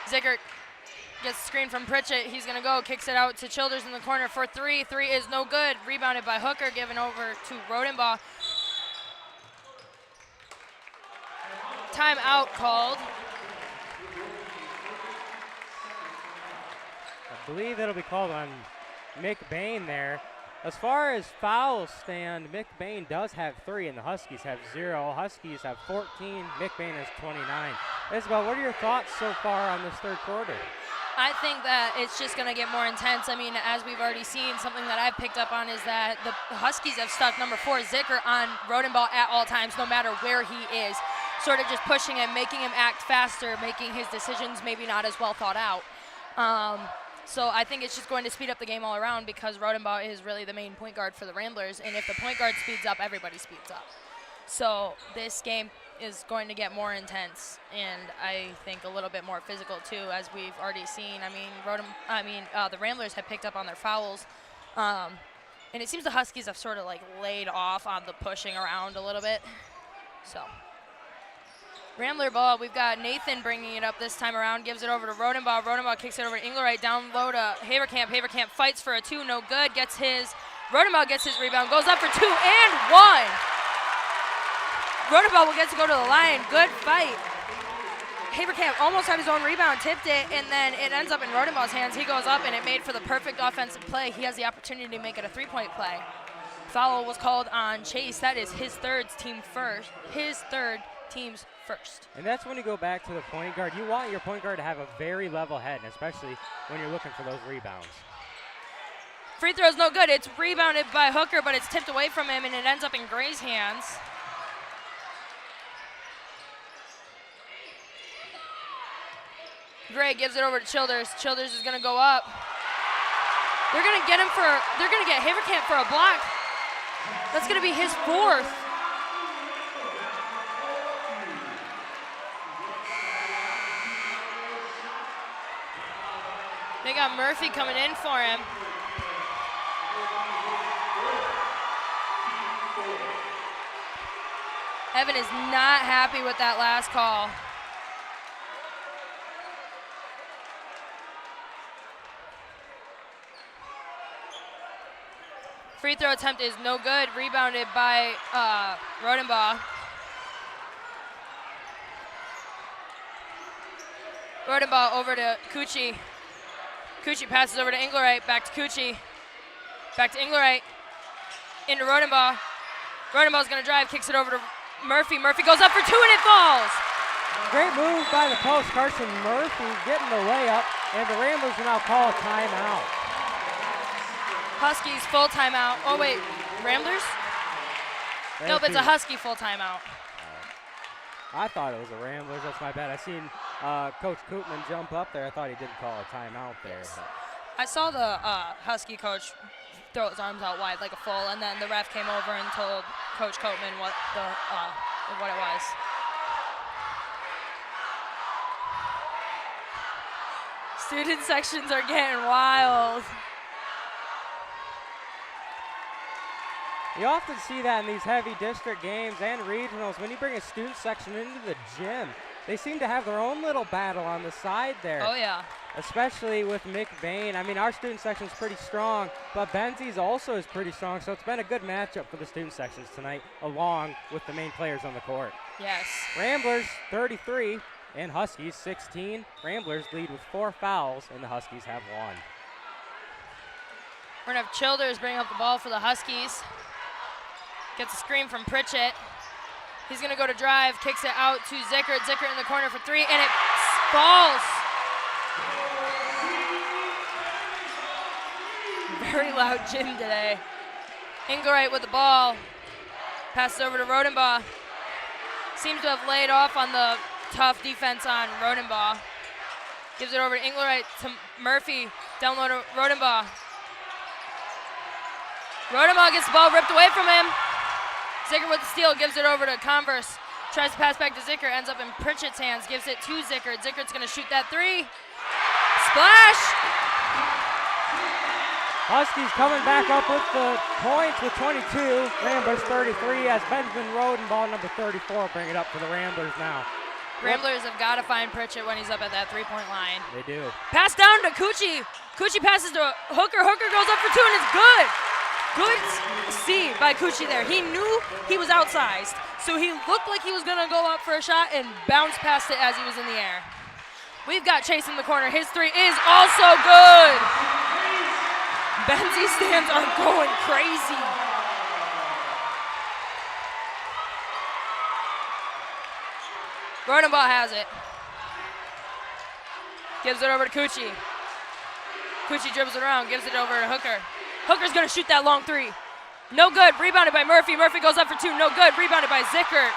Zickert gets the screen from Pritchett. He's going to go. Kicks it out to Childers in the corner for three. Three is no good. Rebounded by Hooker. Given over to Rodenbaugh. Timeout called. I believe it'll be called on McBain there. As far as fouls stand, McBain does have 3 and the Huskies have 0. Huskies have 14, McBain has 29. Isabel, what are your thoughts so far on this third quarter? I think that it's just going to get more intense. I mean, as we've already seen, something that I've picked up on is that the Huskies have stuck number 4, Zicker, on Rodenbaugh at all times, no matter where he is. Sort of just pushing him, making him act faster, making his decisions maybe not as well thought out. So I think it's just going to speed up the game all around because Rodenbaugh is really the main point guard for the Ramblers, and if the point guard speeds up, everybody speeds up. So this game is going to get more intense, and I think a little bit more physical too, as we've already seen. I mean, the Ramblers have picked up on their fouls, and it seems the Huskies have sort of like laid off on the pushing around a little bit. So. Rambler ball, we've got Nathan bringing it up this time around, gives it over to Rodenbaugh. Rodenbaugh kicks it over to Engelwright, down low to Haverkamp. Haverkamp fights for a 2, no good, Rodenbaugh gets his rebound, goes up for 2 and 1. Rodenbaugh will get to go to the line, good fight. Haverkamp almost had his own rebound, tipped it, and then it ends up in Rodenbaugh's hands. He goes up and it made for the perfect offensive play. He has the opportunity to make it a 3-point play. Foul was called on Chase, that is his third team's first. And that's when you go back to the point guard. You want your point guard to have a very level head, especially when you're looking for those rebounds. Free throw's no good. It's rebounded by Hooker, but it's tipped away from him, and it ends up in Gray's hands. Gray gives it over to Childers. Childers is going to go up. They're going to get Haverkamp for a block. That's going to be his 4th. They got Murphy coming in for him. Evan is not happy with that last call. Free throw attempt is no good, rebounded by Rodenbaugh. Rodenbaugh over to Cucci. Cucci passes over to Engelwright, back to Cucci. Back to Engelwright, into Rodenbaugh. Rodenbaugh's gonna drive, kicks it over to Murphy. Murphy goes up for 2 and it falls. Great move by the post. Carson Murphy getting the layup, and the Ramblers will now call a timeout. Huskies full timeout. Oh wait, Ramblers? Nope, it's a Husky full timeout. I thought it was the Ramblers, that's my bad. I seen Coach Koopman jump up there. I thought he didn't call a timeout there. Yes. I saw the Husky coach throw his arms out wide like a full, and then the ref came over and told Coach Koopman what it was. Student sections are getting wild. You often see that in these heavy district games and regionals. When you bring a student section into the gym, they seem to have their own little battle on the side there. Oh, yeah. Especially with McBain. I mean, our student section's pretty strong, but Benzie's also is pretty strong, so it's been a good matchup for the student sections tonight, along with the main players on the court. Yes. Ramblers 33 and Huskies 16. Ramblers lead with 4 fouls, and the Huskies have 1. We're going to have Childers bring up the ball for the Huskies. Gets a screen from Pritchett. He's going to go to drive, kicks it out to Zickert. Zickert in the corner for 3, and it falls. Very loud gym today. Inglereid with the ball. Passes over to Rodenbaugh. Seems to have laid off on the tough defense on Rodenbaugh. Gives it over to Inglereid to Murphy. Down low to Rodenbaugh. Rodenbaugh gets the ball ripped away from him. Zicker with the steal, gives it over to Converse. Tries to pass back to Zicker, ends up in Pritchett's hands, gives it to Zicker. Zickert's gonna shoot that three. Splash! Huskies coming back up with the points with 22. Ramblers 33 as Benjamin Rodenbaugh, number 34, bring it up for the Ramblers now. Ramblers have got to find Pritchett when he's up at that three-point line. They do. Pass down to Cucci. Cucci passes to Hooker. Hooker goes up for two, and it's good. Good see by Cucci there. He knew he was outsized, so he looked like he was going to go up for a shot and bounce past it as he was in the air. We've got Chase in the corner. His three is also good. Benzie stands are going crazy. Rodenbaugh has it. Gives it over to Cucci. Cucci dribbles it around, gives it over to Hooker. Hooker's gonna shoot that long three. No good, rebounded by Murphy. Murphy goes up for two, no good, rebounded by Zickert.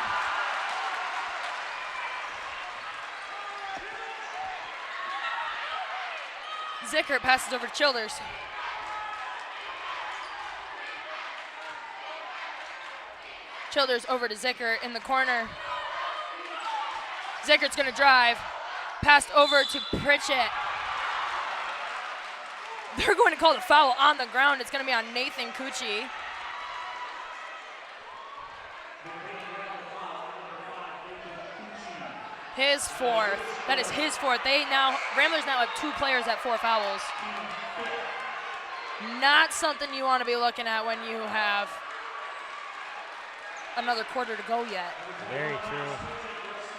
Zickert passes over to Childers. Childers over to Zickert in the corner. Zickert's gonna drive. Passed over to Pritchett. They're going to call the foul on the ground. It's gonna be on Nathan Cucci. His fourth. That is his fourth. Ramblers now have two players at 4 fouls. Not something you want to be looking at when you have another quarter to go yet. Very true.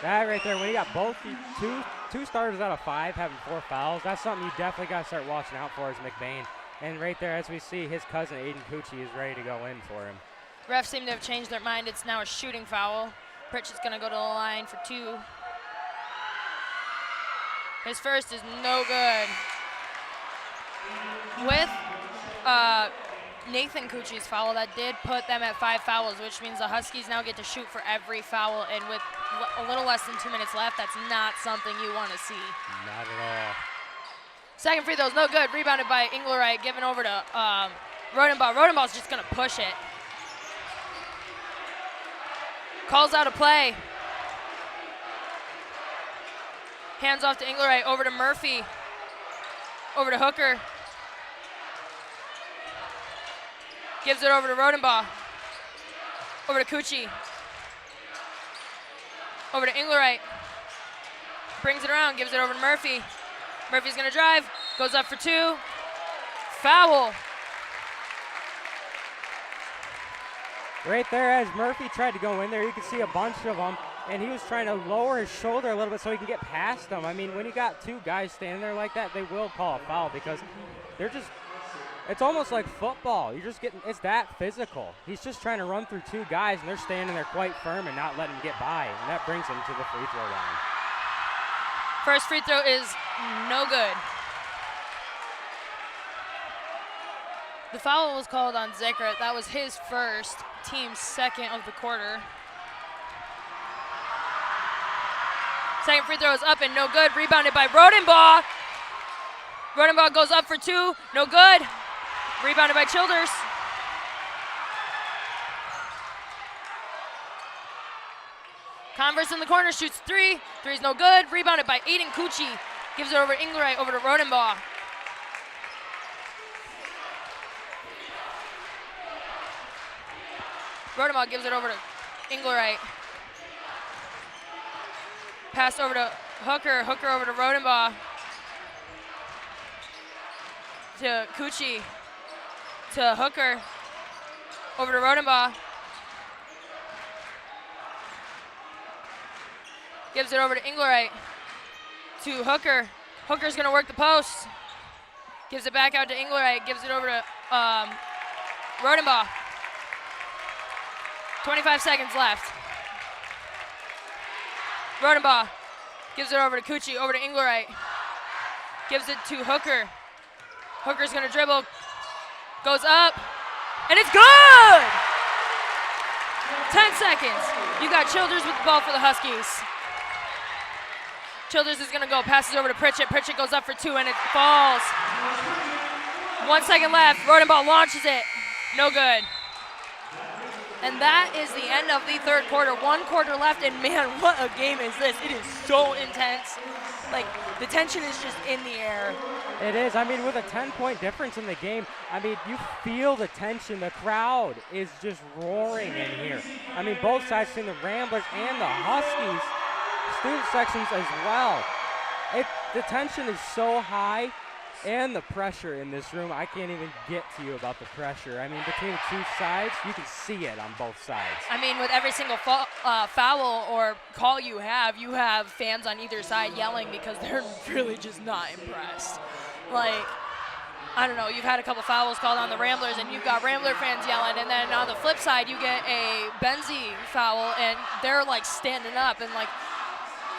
That right there, when you got both two starters out of 5 having 4 fouls, that's something you definitely got to start watching out for as McBain. And right there, as we see, his cousin Aiden Cucci is ready to go in for him. Refs seem to have changed their mind. It's now a shooting foul. Pritchett's going to go to the line for 2. His first is no good. With Nathan Cucci's foul, that did put them at 5 fouls, which means the Huskies now get to shoot for every foul, and with a little less than 2 minutes left, that's not something you want to see. Not at all. Second free throw is no good. Rebounded by Inglereid, given over to Rodenbaugh. Rodenbaugh's just going to push it. Calls out a play. Hands off to Inglereid, over to Murphy. Over to Hooker. Gives it over to Rodenbaugh. Over to Cucci. Over to Inglereid. Brings it around, gives it over to Murphy. Murphy's gonna drive, goes up for 2. Foul. Right there, as Murphy tried to go in there, you can see a bunch of them, and he was trying to lower his shoulder a little bit so he can get past them. I mean, when you got 2 guys standing there like that, they will call a foul because they're just, it's almost like football. You're just getting, it's that physical. He's just trying to run through 2 guys, and they're standing there quite firm and not letting him get by, and that brings him to the free throw line. First free throw is no good. The foul was called on Zickert. That was his first, team's second of the quarter. Second free throw is up and no good. Rebounded by Rodenbaugh. Rodenbaugh goes up for 2, no good. Rebounded by Childers. Converse in the corner, shoots 3. 3's no good. Rebounded by Aiden Cucci. Gives it over to Inglereid, over to Rodenbaugh. Rodenbaugh gives it over to Inglereid. Pass over to Hooker. Hooker over to Rodenbaugh. To Cucci. To Hooker. Over to Rodenbaugh. Gives it over to Inglereid. To Hooker. Hooker's gonna work the post. Gives it back out to Inglereid. Gives it over to Rodenbaugh. 25 seconds left. Rodenbaugh Gives it over to Coochie, over to Engleright. Gives it to Hooker. Hooker's gonna dribble, goes up, and it's good! 10 seconds. You got Childers with the ball for the Huskies. Childers is gonna go, passes over to Pritchett. Pritchett goes up for 2 and it falls. 1 second left, Rodenbaugh launches it, no good. And that is the end of the third quarter. 1 quarter left, and man, what a game is this. It is so intense. Like, the tension is just in the air. It is. I mean, with a 10-point difference in the game, I mean, you feel the tension. The crowd is just roaring in here. I mean, both sides, between the Ramblers and the Huskies, student sections as well. The tension is so high, and the pressure in this room, I can't even get to you about the pressure. I mean, between the two sides, you can see it on both sides. I mean, with every single foul or call you have fans on either side yelling because they're really just not impressed. Like, I don't know, you've had a couple fouls called on the Ramblers, and you've got Rambler fans yelling, and then on the flip side, you get a Benzie foul, and they're, like, standing up, and, like,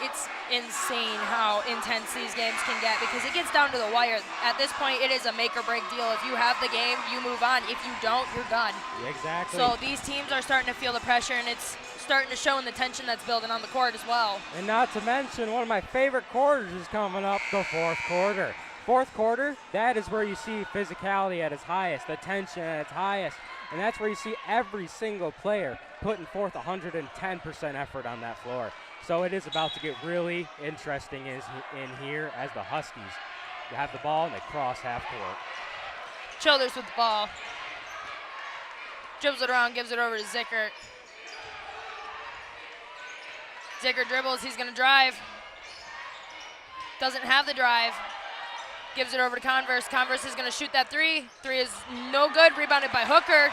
it's insane how intense these games can get because it gets down to the wire. At this point, it is a make or break deal. If you have the game, you move on. If you don't, you're done. Exactly. So these teams are starting to feel the pressure, and it's starting to show in the tension that's building on the court as well. And not to mention, one of my favorite quarters is coming up, the fourth quarter. Fourth quarter, that is where you see physicality at its highest, the tension at its highest, and that's where you see every single player putting forth 110% effort on that floor. So it is about to get really interesting in here as the Huskies have the ball and they cross half court. Childers with the ball. Dribbles it around, gives it over to Zickert. Zickert dribbles, he's gonna drive. Doesn't have the drive. Gives it over to Converse. Converse is gonna shoot that 3. 3 is no good, rebounded by Hooker.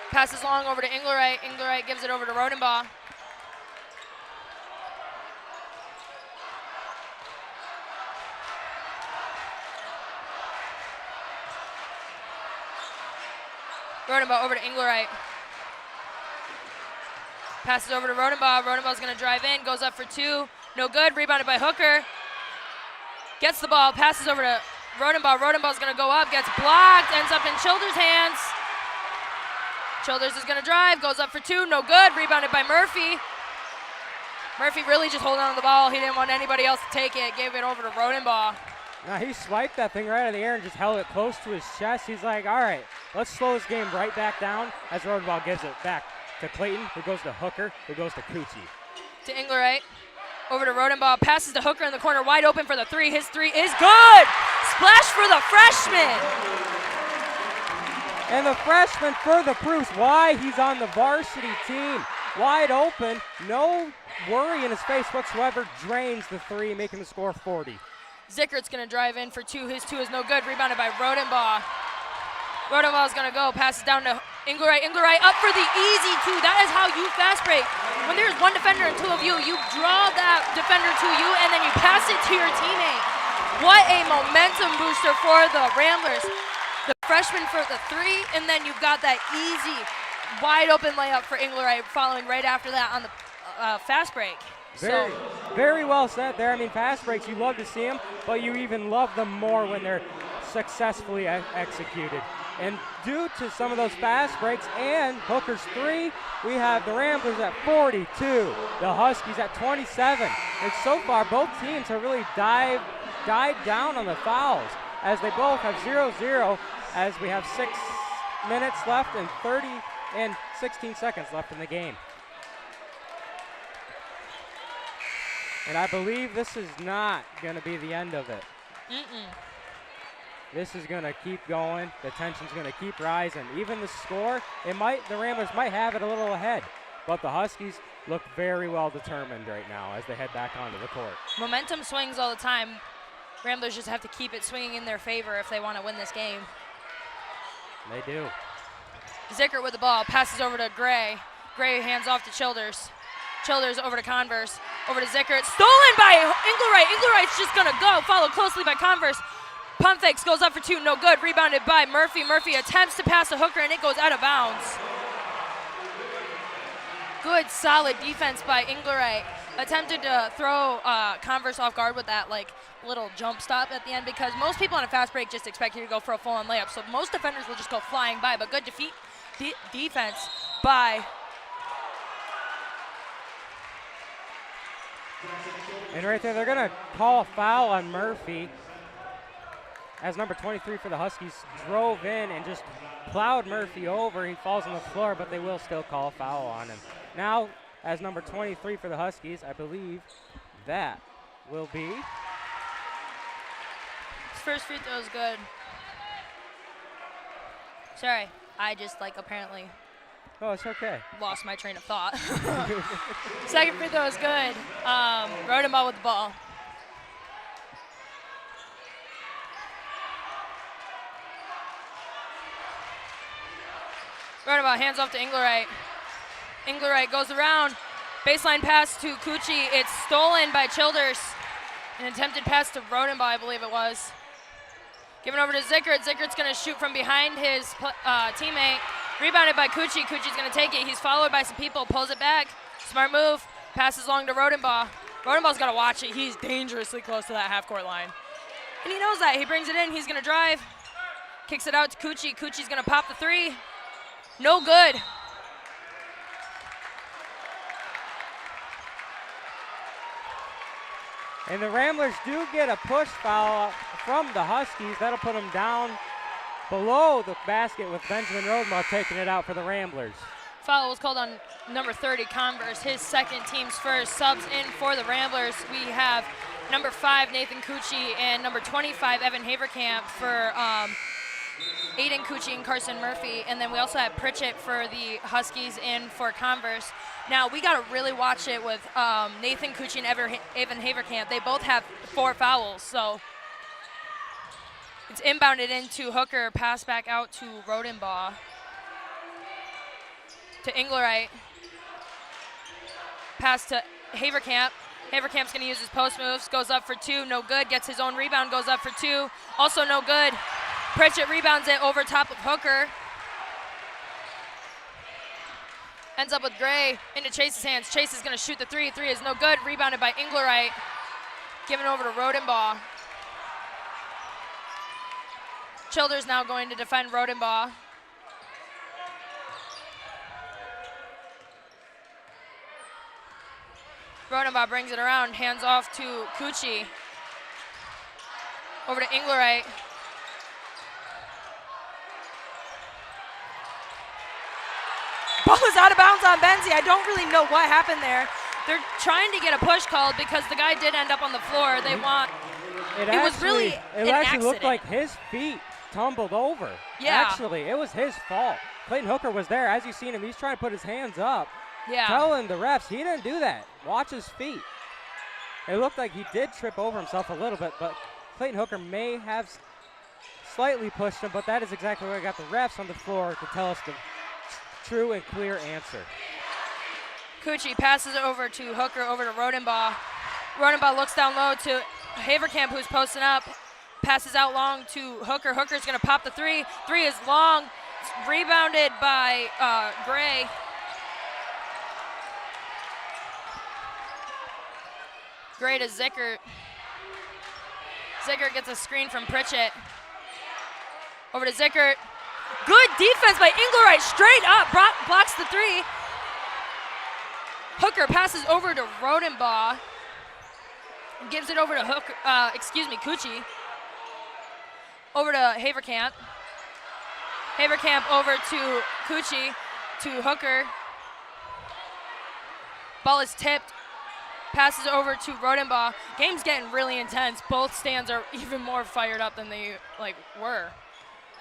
Passes long over to Engleright. Engleright gives it over to Rodenbaugh. Rodenbaugh over to Engleright. Passes over to Rodenbaugh. Rodenbaugh's gonna drive in, goes up for 2. No good, rebounded by Hooker. Gets the ball, passes over to Rodenbaugh. Rodenbaugh's gonna go up, gets blocked, ends up in Childers' hands. Childers is gonna drive, goes up for 2, no good, rebounded by Murphy. Murphy really just holding on to the ball. He didn't want anybody else to take it, gave it over to Rodenbaugh. Now he swiped that thing right out of the air and just held it close to his chest. He's like, all right, let's slow this game right back down as Rodenbaugh gives it back to Clayton, who goes to Hooker, who goes to Coochie. To Engleright, over to Rodenbaugh, passes to Hooker in the corner, wide open for the 3. His 3 is good! Splash for the freshman! And the freshman further proves why he's on the varsity team. Wide open, no worry in his face whatsoever, drains the 3, making the score 40. Zickert's gonna drive in for 2. His 2 is no good, rebounded by Rodenbaugh. Rodenbaugh's gonna go, passes down to Engleright. Engleright up for the easy 2. That is how you fast break. When there's one defender and 2 of you, you draw that defender to you and then you pass it to your teammate. What a momentum booster for the Ramblers. The freshman for the 3, and then you've got that easy, wide open layup for Engleright following right after that on the fast break. Very well said there. I mean, fast breaks, you love to see them, but you even love them more when they're successfully executed. And due to some of those fast breaks and Hooker's 3, we have the Ramblers at 42, the Huskies at 27. And so far, both teams have really died down on the fouls as they both have 0-0 as we have 6 minutes left and 16 seconds left in the game. And I believe this is not going to be the end of it. This is going to keep going. The tension's going to keep rising. Even the score, the Ramblers might have it a little ahead, but the Huskies look very well determined right now as they head back onto the court. Momentum swings all the time. Ramblers just have to keep it swinging in their favor if they want to win this game. They do. Zickert with the ball, passes over to Gray. Gray hands off to Childers. Childers over to Converse, over to Zickert. Stolen by Engleright. Englerigh's just going to go, followed closely by Converse. Pump fakes, goes up for 2, no good. Rebounded by Murphy. Murphy attempts to pass to Hooker, and it goes out of bounds. Good, solid defense by Engleright. attempted to throw Converse off guard with that like little jump stop at the end, because most people on a fast break just expect you to go for a full-on layup. So most defenders will just go flying by, but good defense by. And right there, they're going to call a foul on Murphy, as number 23 for the Huskies drove in and just plowed Murphy over. He falls on the floor, but they will still call a foul on him. Now, as number 23 for the Huskies, I believe that will be. His first free throw is good. Sorry, I just apparently Oh, it's okay. lost my train of thought. Second free throw is good. Rodenbaugh with the ball. Rodenbaugh hands off to Engelwright. Engelwright goes around. Baseline pass to Cucci. It's stolen by Childers. An attempted pass to Rodenbaugh, I believe it was. Given over to Zickert. Zickert's going to shoot from behind his teammate. Rebounded by Cucci. Cucci's going to take it. He's followed by some people. Pulls it back. Smart move. Passes along to Rodenbaugh. Rodenbaugh's got to watch it. He's dangerously close to that half-court line. And he knows that. He brings it in. He's going to drive. Kicks it out to Cucci. Cucci's going to pop the three. No good. And the Ramblers do get a push foul from the Huskies. That'll put them down below the basket with Benjamin Rodenbaugh taking it out for the Ramblers. Foul was called on number 30, Converse, his second team's first. Subs in for the Ramblers. We have number 5, Nathan Cucci, and number 25, Evan Haverkamp for Aiden Cucci and Carson Murphy. And then we also have Pritchett for the Huskies in for Converse. Now, we got to really watch it with Nathan Cucci and Evan Haverkamp. They both have 4 fouls, so it's inbounded into Hooker, pass back out to Rodenbaugh. To Engelwright. Pass to Haverkamp. Haverkamp's going to use his post moves. Goes up for 2. No good. Gets his own rebound. Goes up for 2. Also no good. Pritchett rebounds it over top of Hooker. Ends up with Gray into Chase's hands. Chase is going to shoot the 3. 3 is no good. Rebounded by Engelwright. Given over to Rodenbaugh. Childers now going to defend Rodenbaugh. Rodenbaugh brings it around, hands off to Cucci. Over to Engelwright. Ball is out of bounds on Benzie. I don't really know what happened there. They're trying to get a push called because the guy did end up on the floor. They want. It actually looked like his feet tumbled over. Yeah. Actually, it was his fault. Clayton Hooker was there. As you've seen him, he's trying to put his hands up. Yeah. Telling the refs he didn't do that. Watch his feet. It looked like he did trip over himself a little bit, but Clayton Hooker may have slightly pushed him, but that is exactly where I got the refs on the floor to tell us the true and clear answer. Cucci passes it over to Hooker, over to Rodenbaugh. Rodenbaugh looks down low to Haverkamp, who's posting up. Passes out long to Hooker. Hooker's going to pop the 3. 3 is long. It's rebounded by Gray. Gray to Zickert. Zickert gets a screen from Pritchett. Over to Zickert. Good defense by Engelwright. Straight up. Blocks the 3. Hooker passes over to Rodenbaugh. And gives it over to Cucci. Over to Haverkamp. Haverkamp over to Cucci. To Hooker. Ball is tipped. Passes over to Rodenbaugh. Game's getting really intense. Both stands are even more fired up than they were.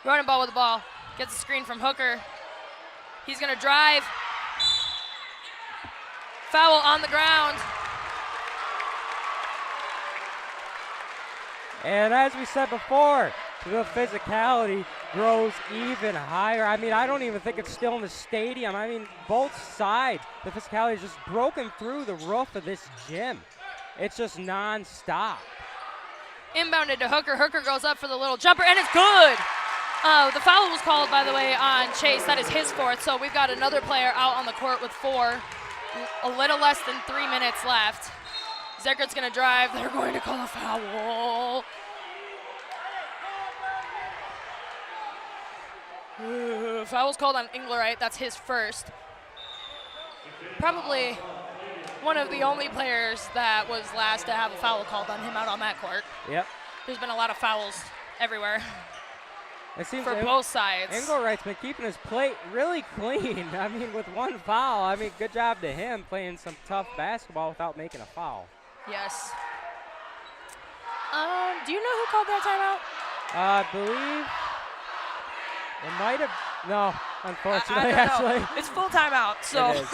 Rodenbaugh with the ball. Gets a screen from Hooker. He's going to drive. Foul on the ground. And as we said before, the physicality grows even higher. I mean, I don't even think it's still in the stadium. I mean, both sides, the physicality is just broken through the roof of this gym. It's just nonstop. Inbounded to Hooker. Hooker goes up for the little jumper, and it's good. The foul was called, by the way, on Chase. That is his 4th, so we've got another player out on the court with 4. a little less than 3 minutes left. Zeckert's going to drive. They're going to call a foul. Foul's called on Inglerite. That's his first. Probably one of the only players that was last to have a foul called on him out on that court. Yep. There's been a lot of fouls everywhere. It seems for both sides. Inglerite's been keeping his plate really clean. I mean, with one foul, I mean, good job to him playing some tough basketball without making a foul. Yes. Do you know who called that timeout? I believe it might have. No, unfortunately, I don't actually. know. It's full timeout, so. It is.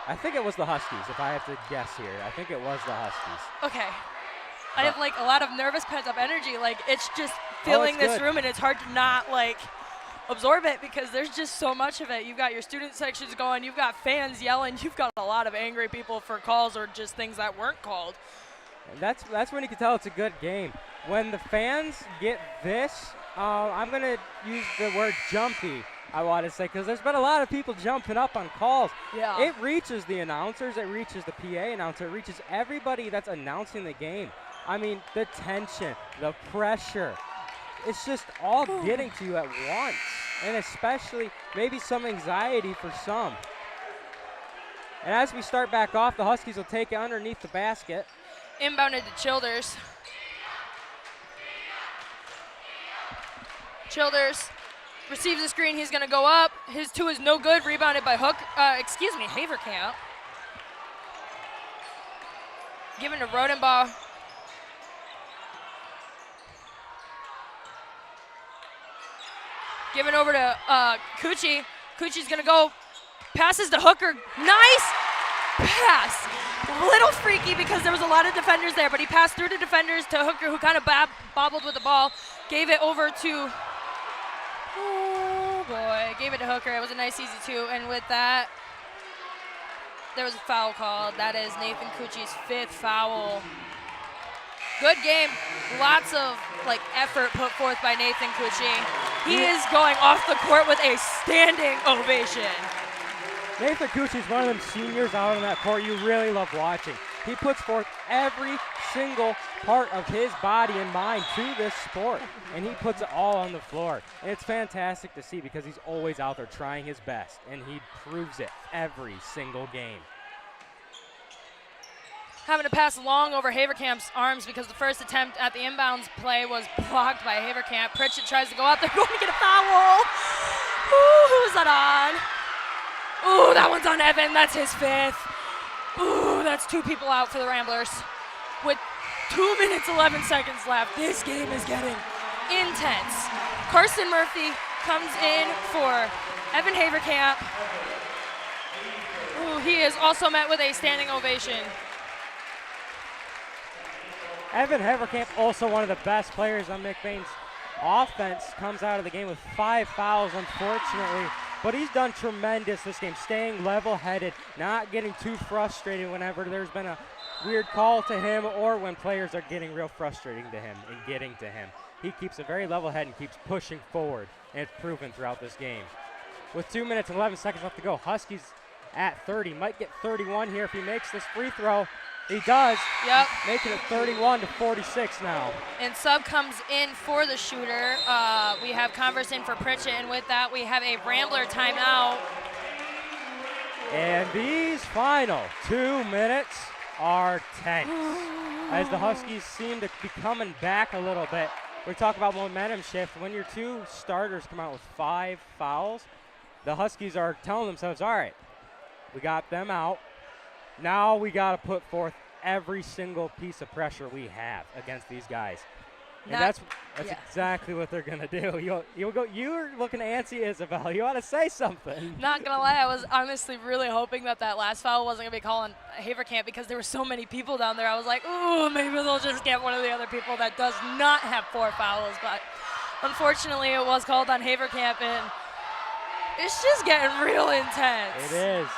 I think it was the Huskies, if I have to guess here. I think it was the Huskies. Okay. I have like a lot of nervous pent-up energy. Like it's just filling this room, and it's hard to not like absorb it because there's just so much of it. You've got your student sections going, you've got fans yelling, you've got a lot of angry people for calls or just things that weren't called. And that's when you can tell it's a good game. When the fans get this, I'm going to use the word jumpy, I want to say, because there's been a lot of people jumping up on calls. Yeah. It reaches the announcers, it reaches the PA announcer, it reaches everybody that's announcing the game. I mean, the tension, the pressure, it's just all getting to you at once, and especially maybe some anxiety for some. And as we start back off, the Huskies will take it underneath the basket. Inbounded to Childers. Childers receives the screen. He's going to go up. His two is no good. Rebounded by Haverkamp. Given to Rodenbaugh. Given over to Cucci. Cucci's going to go. Passes to Hooker. Nice pass. A little freaky because there was a lot of defenders there, but he passed through the defenders to Hooker, who kind of bobbled with the ball. Gave it over to, oh boy, gave it to Hooker. It was a nice easy two, and with that, there was a foul called. That is Nathan Cucci's 5th foul. Good game. Lots of effort put forth by Nathan Cucci. He is going off the court with a standing ovation. Nathan Cucci is one of them seniors out on that court you really love watching. He puts forth every single part of his body and mind to this sport, and he puts it all on the floor. And it's fantastic to see because he's always out there trying his best, and he proves it every single game. Having to pass long over Haverkamp's arms because the first attempt at the inbounds play was blocked by Haverkamp. Pritchett tries to go out there, going to get a foul. Ooh, who's that on? Ooh, that one's on Evan. That's his 5th. Ooh, that's 2 people out for the Ramblers. With 2 minutes, 11 seconds left, this game is getting intense. Carson Murphy comes in for Evan Haverkamp. Ooh, he is also met with a standing ovation. Evan Haverkamp, also one of the best players on McBain's offense, comes out of the game with 5 fouls, unfortunately. But he's done tremendous this game, staying level-headed, not getting too frustrated whenever there's been a weird call to him or when players are getting real frustrating to him and getting to him. He keeps a very level head and keeps pushing forward, and it's proven throughout this game. With 2 minutes and 11 seconds left to go, Huskies at 30. Might get 31 here if he makes this free throw. He does. Yep. Making it 31-46 now. And sub comes in for the shooter. We have Converse in for Pritchett, and with that, we have a Rambler timeout. And these final 2 minutes are tense as the Huskies seem to be coming back a little bit. We talk about momentum shift. When your 2 starters come out with 5 fouls, the Huskies are telling themselves, all right, we got them out. Now we got to put forth every single piece of pressure we have against these guys. And that's exactly what they're going to do. You're looking antsy, Isabel. You want to say something. Not going to lie, I was honestly really hoping that last foul wasn't going to be calling Haverkamp because there were so many people down there. I was like, ooh, maybe they'll just get one of the other people that does not have 4 fouls. But unfortunately, it was called on Haverkamp, and it's just getting real intense. It is.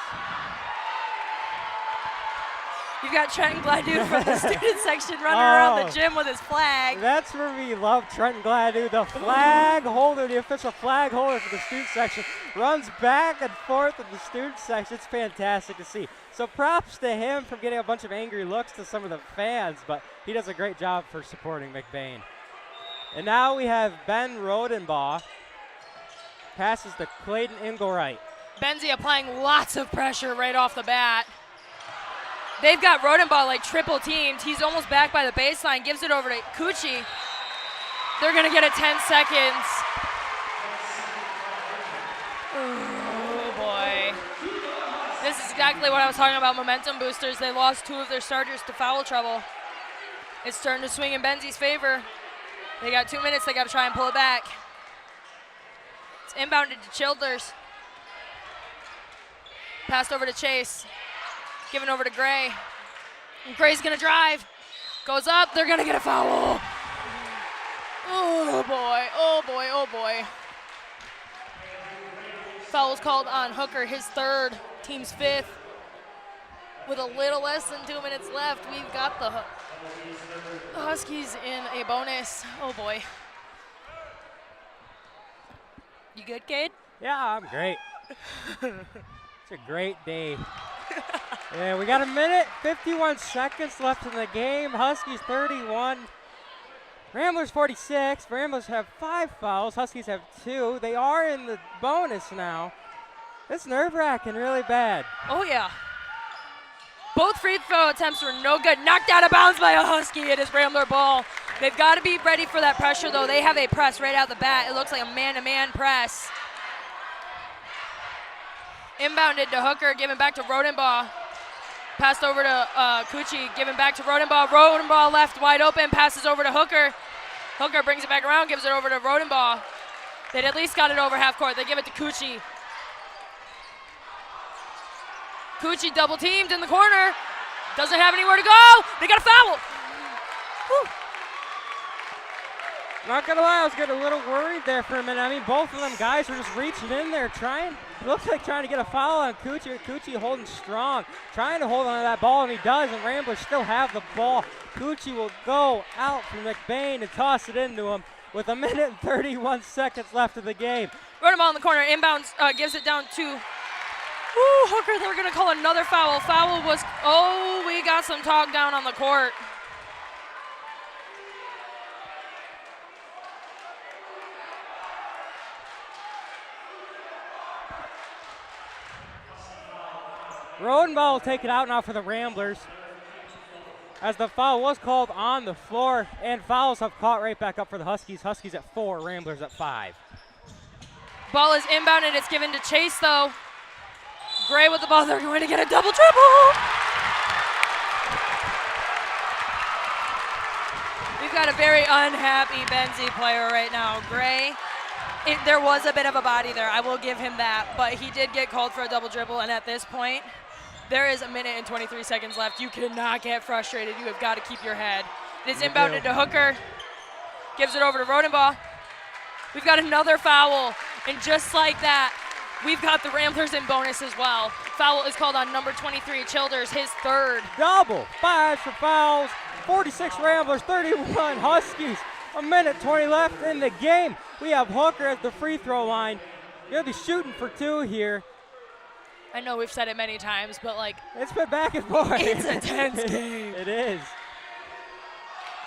You've got Trenton Gladue from the student section running around the gym with his flag. That's where we love Trenton Gladue, the flag holder, the official flag holder for the student section. Runs back and forth in the student section. It's fantastic to see. So props to him for getting a bunch of angry looks to some of the fans, but he does a great job for supporting McBain. And now we have Ben Rodenbaugh. Passes to Clayton Engelwright. Benzie applying lots of pressure right off the bat. They've got Rodenbaugh like triple teamed. He's almost back by the baseline, gives it over to Cucci. They're gonna get it 10 seconds. Oh boy. This is exactly what I was talking about, momentum boosters. They lost 2 of their starters to foul trouble. It's starting to swing in Benzie's favor. They got 2 minutes, they gotta try and pull it back. It's inbounded to Childers. Passed over to Chase. Given over to Gray. And Gray's gonna drive. Goes up, they're gonna get a foul. Oh boy, oh boy, oh boy. Foul was called on Hooker, his 3rd, team's 5th. With a little less than 2 minutes left, we've got the Huskies in a bonus. Oh boy. You good, Cade? Yeah, I'm great. It's a great day. Yeah, we got a minute, 51 seconds left in the game. Huskies 31. Ramblers 46. Ramblers have 5 fouls. Huskies have 2. They are in the bonus now. It's nerve-wracking, really bad. Oh yeah. Both free throw attempts were no good. Knocked out of bounds by a Husky. It is Rambler ball. They've got to be ready for that pressure, though. They have a press right out the bat. It looks like a man-to-man press. Inbounded to Hooker, given back to Rodenbaugh. Passed over to Cucci, given back to Rodenbaugh. Rodenbaugh left wide open, passes over to Hooker. Hooker brings it back around, gives it over to Rodenbaugh. They'd at least got it over half court. They give it to Cucci. Cucci double teamed in the corner. Doesn't have anywhere to go. They got a foul. Whew. Not gonna lie, I was getting a little worried there for a minute. I mean, both of them guys were just reaching in there, trying. It looks like trying to get a foul on Cucci. Cucci holding strong, trying to hold on to that ball, and he does. And Ramblers still have the ball. Cucci will go out for McBain and toss it into him with a minute and 31 seconds left of the game. Rodenbaugh in the corner, inbounds, gives it down to Hooker. They were gonna call another foul. Foul was, we got some talk down on the court. Rodenbaugh will take it out now for the Ramblers, as the foul was called on the floor, and fouls have caught right back up for the Huskies. Huskies at 4, Ramblers at 5. Ball is inbounded. It's given to Chase, though. Gray with the ball. They're going to get a double-triple. We've got a very unhappy Benzie player right now. Gray, there was a bit of a body there. I will give him that, but he did get called for a double dribble, and at this point, there is a minute and 23 seconds left. You cannot get frustrated. You have got to keep your head. It is inbounded to Hooker. Gives it over to Rodenbaugh. We've got another foul, and just like that, we've got the Ramblers in bonus as well. Foul is called on number 23, Childers, his 3rd. Double 5 for fouls. 46 Ramblers, 31 Huskies. A minute 20 left in the game. We have Hooker at the free throw line. He'll be shooting for 2 here. I know we've said it many times, but it's been back and forth. It's a tense game. It is.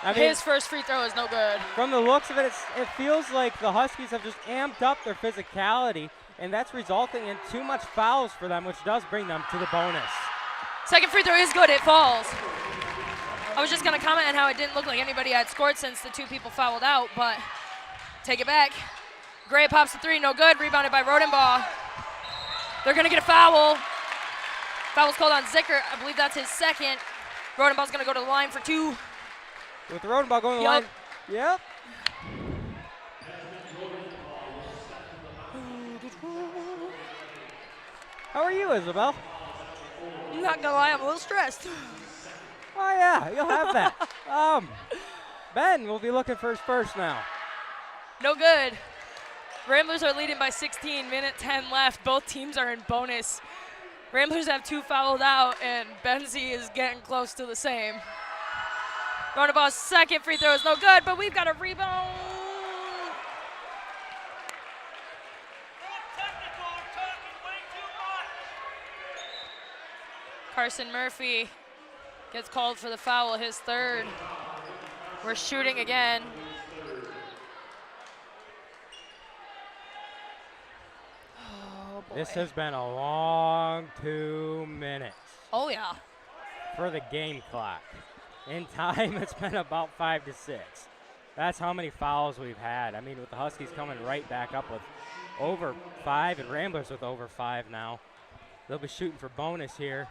I mean, his first free throw is no good. From the looks of it, it feels like the Huskies have just amped up their physicality, and that's resulting in too much fouls for them, which does bring them to the bonus. Second free throw is good. It falls. I was just going to comment on how it didn't look like anybody had scored since the 2 people fouled out, but take it back. Gray pops the 3, no good. Rebounded by Rodenbaugh. They're going to get a foul. Foul's called on Zicker. I believe that's his 2nd. Rodenbaugh's going to go to the line for 2. With Rodenbaugh going to the line. Yep. How are you, Isabel? I'm not going to lie, I'm a little stressed. Oh, yeah, you'll have that. Ben will be looking for his first now. No good. Ramblers are leading by 16, minute 10 left. Both teams are in bonus. Ramblers have 2 fouled out, and Benzie is getting close to the same. Rodenbaugh's second free throw is no good, but we've got a rebound. Carson Murphy gets called for the foul, his third. We're shooting again. Oh, boy. This has been a long 2 minutes Oh, yeah. for the game clock. In time, it's been about 5 to 6. That's how many fouls we've had. I mean, with the Huskies coming right back up with over 5 and Ramblers with over 5 now. They'll be shooting for bonus here.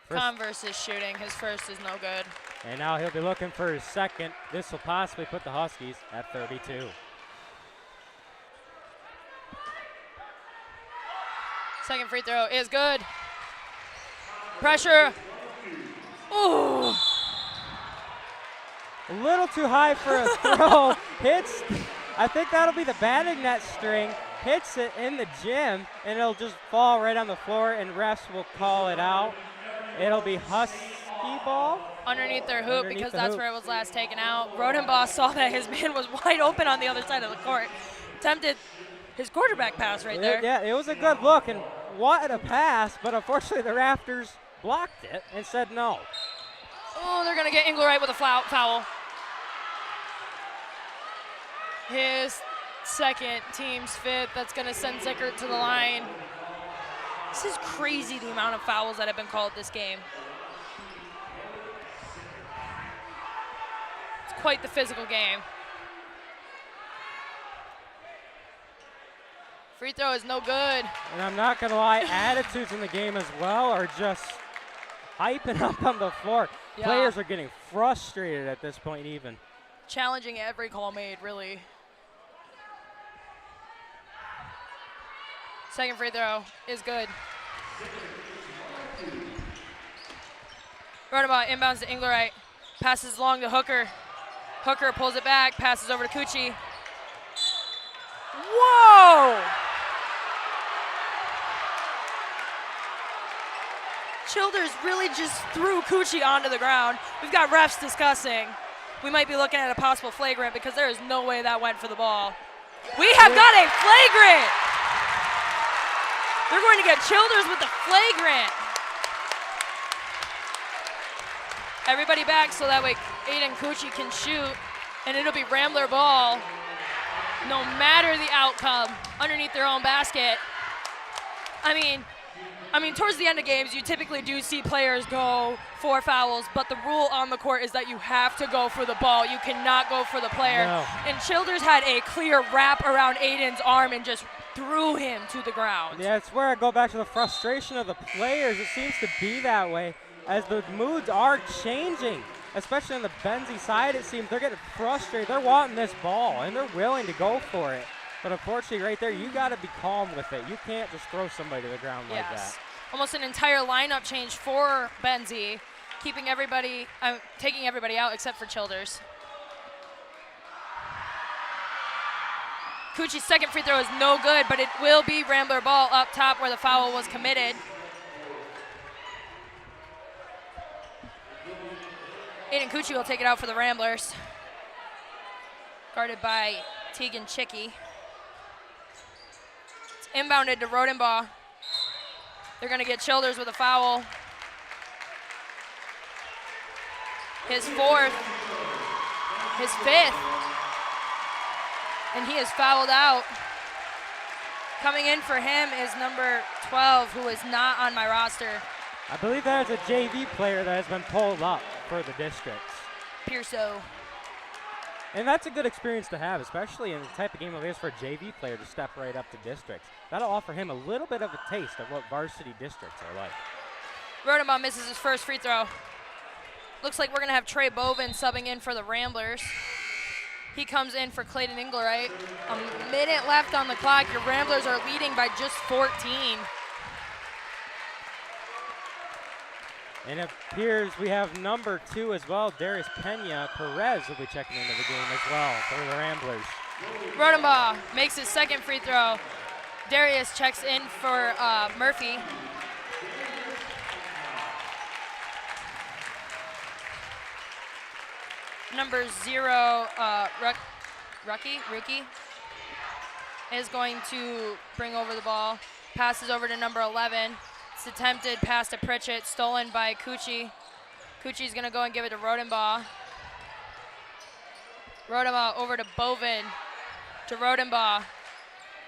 Converse is shooting. His first is no good. And now he'll be looking for his second. This will possibly put the Huskies at 32. Second free throw is good. Pressure. Ooh. A little too high for a throw. Hits, I think that'll be the batting net string. Hits it in the gym, and it'll just fall right on the floor, and refs will call it out. It'll be Husky ball. Underneath their hoop, Underneath because the that's hoop. where it was last taken out. Rodenbaugh saw that his man was wide open on the other side of the court. Attempted his quarterback pass right there. Yeah, it was a good look, and what a pass, but unfortunately the Raptors blocked it and said no. Oh, they're going to get Engelwright with a foul. His second, team's fifth. That's going to send Zickert to the line. This is crazy, the amount of fouls that have been called this game. It's quite the physical game. Free throw is no good. And I'm not going to lie, attitudes in the game as well are just hyping up on the floor. Yeah. Players are getting frustrated at this point even. Challenging every call made, really. Second free throw is good. Rodenbaugh inbounds to Engelwright. Passes along to Hooker. Hooker pulls it back, passes over to Cucci. Whoa! Childers really just threw Cucci onto the ground. We've got refs discussing. We might be looking at a possible flagrant because there is no way that went for the ball. We have got a flagrant! They're going to get Childers with the flagrant. Everybody back so that way Aiden Cucci can shoot, and it'll be Rambler ball. No matter the outcome, underneath their own basket. I mean, towards the end of games, you typically do see players go for fouls, but the rule on the court is that you have to go for the ball. You cannot go for the player. No. And Childers had a clear wrap around Aiden's arm and just threw him to the ground. Yeah, it's where I go back to the frustration of the players. It seems to be that way as the moods are changing, especially on the Benzie side. It seems they're getting frustrated. They're wanting this ball, and they're willing to go for it. But unfortunately, right there, you got to be calm with it. You can't just throw somebody to the ground like that. Almost an entire lineup change for Benzie, keeping everybody, taking everybody out except for Childers. Cucci's second free throw is no good, but it will be Rambler ball up top where the foul was committed. Aiden Cucci will take it out for the Ramblers. Guarded by Tegan Chicky. It's inbounded to Rodenbaugh. They're going to get Childers with a foul. His fourth, his fifth, and he is fouled out. Coming in for him is number 12, who is not on my roster, I believe that is a JV player that has been pulled up for the districts. Pierso. And that's a good experience to have, especially in the type of game it is for a JV player to step right up to districts. That'll offer him a little bit of a taste of what varsity districts are like. Rodenbaugh misses his first free throw. Looks like we're going to have Trey Bovin subbing in for the Ramblers. He comes in for Clayton Engelwright. A minute left on the clock. Your Ramblers are leading by just 14. And it appears we have number 2 as well, Darius Pena Perez will be checking into the game as well for the Ramblers. Rodenbaugh makes his second free throw. Darius checks in for Murphy. Number 0, Rookie, is going to bring over the ball. Passes over to number 11. It's attempted pass to Pritchett, stolen by Cucci. Cucci's gonna go and give it to Rodenbaugh. Rodenbaugh over to Bovin, to Rodenbaugh,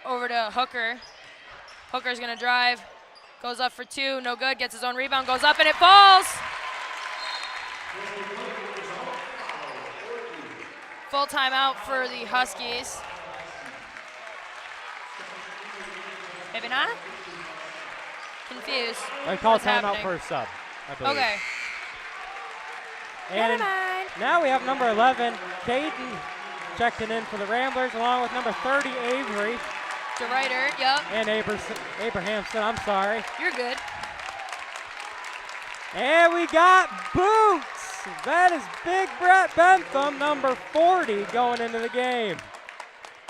over to Hooker. Hooker's gonna drive, goes up for 2, no good, gets his own rebound, goes up and it falls! Full timeout for the Huskies. Maybe not? Confused. I call What's timeout happening? for a sub, I believe. Okay. And Never mind. now we have number 11, Caden, checking in for the Ramblers, along with number 30, Avery. DeRuyter, yep. And Abrahamson, I'm sorry. You're good. And we got Boots. That is Big Brett Bentham, number 40, going into the game.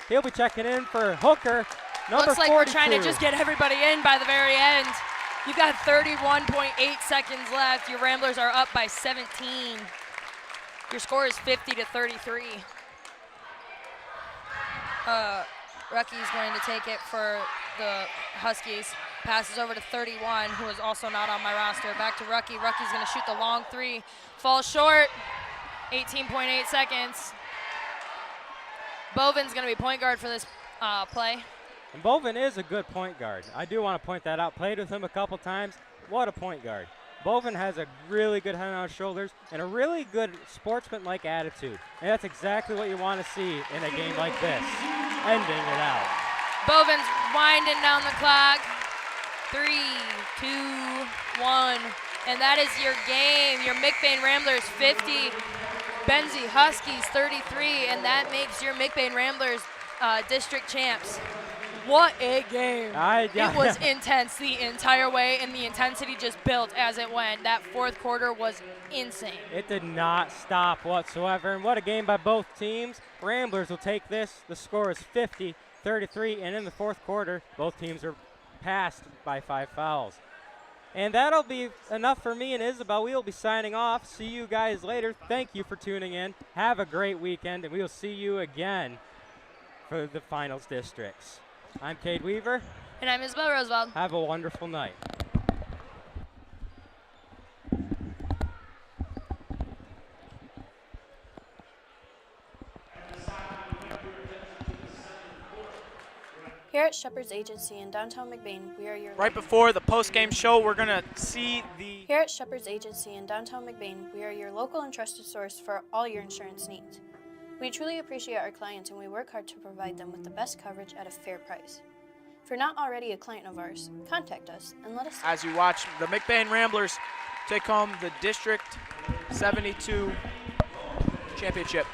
He'll be checking in for Hooker, number Looks like 42. we're trying to just get everybody in by the very end. You've got 31.8 seconds left. Your Ramblers are up by 17. Your score is 50-33. Rucky's going to take it for the Huskies. Passes over to 31, who is also not on my roster. Back to Rucky. Rucky's going to shoot the long 3. Falls short. 18.8 seconds. Bovin's going to be point guard for this play. And Bovin is a good point guard. I do want to point that out. Played with him a couple times. What a point guard. Bovin has a really good head on his shoulders and a really good sportsman-like attitude. And that's exactly what you want to see in a game like this. Ending it out. Bovin's winding down the clock. 3, 2, 1. And that is your game. Your McBain Ramblers 50. Benzie Huskies 33. And that makes your McBain Ramblers district champs. What a game. It was intense the entire way, and the intensity just built as it went. That fourth quarter was insane. It did not stop whatsoever, and what a game by both teams. Ramblers will take this. The score is 50-33, and in the fourth quarter, both teams are passed by 5 fouls. And that'll be enough for me and Isabel. We will be signing off. See you guys later. Thank you for tuning in. Have a great weekend, and we will see you again for the finals districts. I'm Cade Weaver. And I'm Isabel Roosevelt. Have a wonderful night. Here at Shepherd's Agency in downtown McBain, we are your Right before the post-game show, we're going to see the... Here at Shepherd's Agency in downtown McBain, we are your local and trusted source for all your insurance needs. We truly appreciate our clients, and we work hard to provide them with the best coverage at a fair price. If you're not already a client of ours, contact us and let us know. As you watch the McBain Ramblers take home the District 72 championship.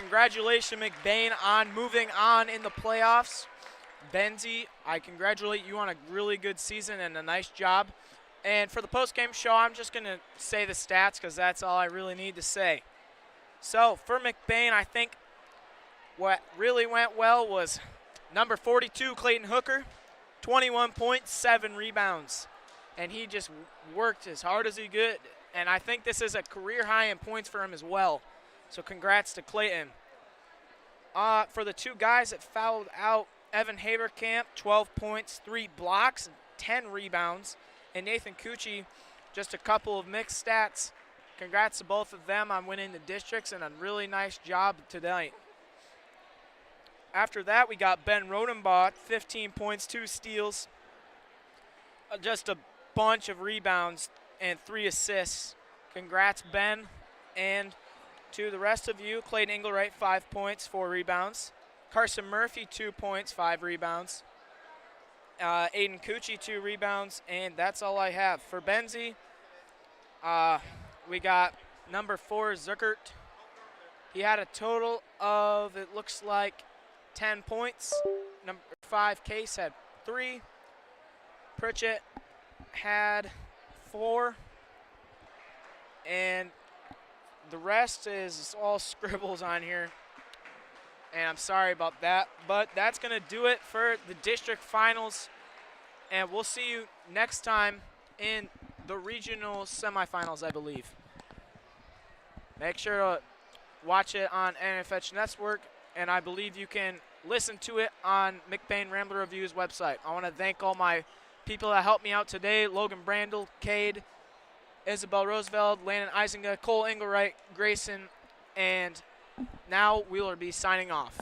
congratulations, McBain, on moving on in the playoffs. Benzie, I congratulate you on a really good season and a nice job. And for the post-game show, I'm just going to say the stats because that's all I really need to say. So for McBain, I think what really went well was number 42, Clayton Hooker, 21 points, 7 rebounds. And he just worked as hard as he could. And I think this is a career high in points for him as well. So congrats to Clayton. For the two guys that fouled out, Evan Haverkamp, 12 points, 3 blocks, and 10 rebounds. And Nathan Cucci, just a couple of mixed stats. Congrats to both of them on winning the districts and a really nice job tonight. After that, we got Ben Rodenbaugh, 15 points, 2 steals, just a bunch of rebounds and 3 assists. Congrats, Ben. And to the rest of you, Clayton Engelwright, 5 points, 4 rebounds. Carson Murphy, 2 points, 5 rebounds. Aiden Cucci, 2 rebounds, and that's all I have. For Benzie, we got number 4, Zuckert. He had a total of, it looks like, 10 points. Number 5, Case, had 3. Pritchett had 4. And the rest is all scribbles on here. And I'm sorry about that. But that's going to do it for the district finals. And we'll see you next time in the regional semifinals, I believe. Make sure to watch it on NFH Network. And I believe you can listen to it on McBain Rambler Review's website. I want to thank all my people that helped me out today. Logan Brandel, Cade, Isabel Roosevelt, Landon Eisinga, Cole Engelwright, Grayson, and now we will be signing off.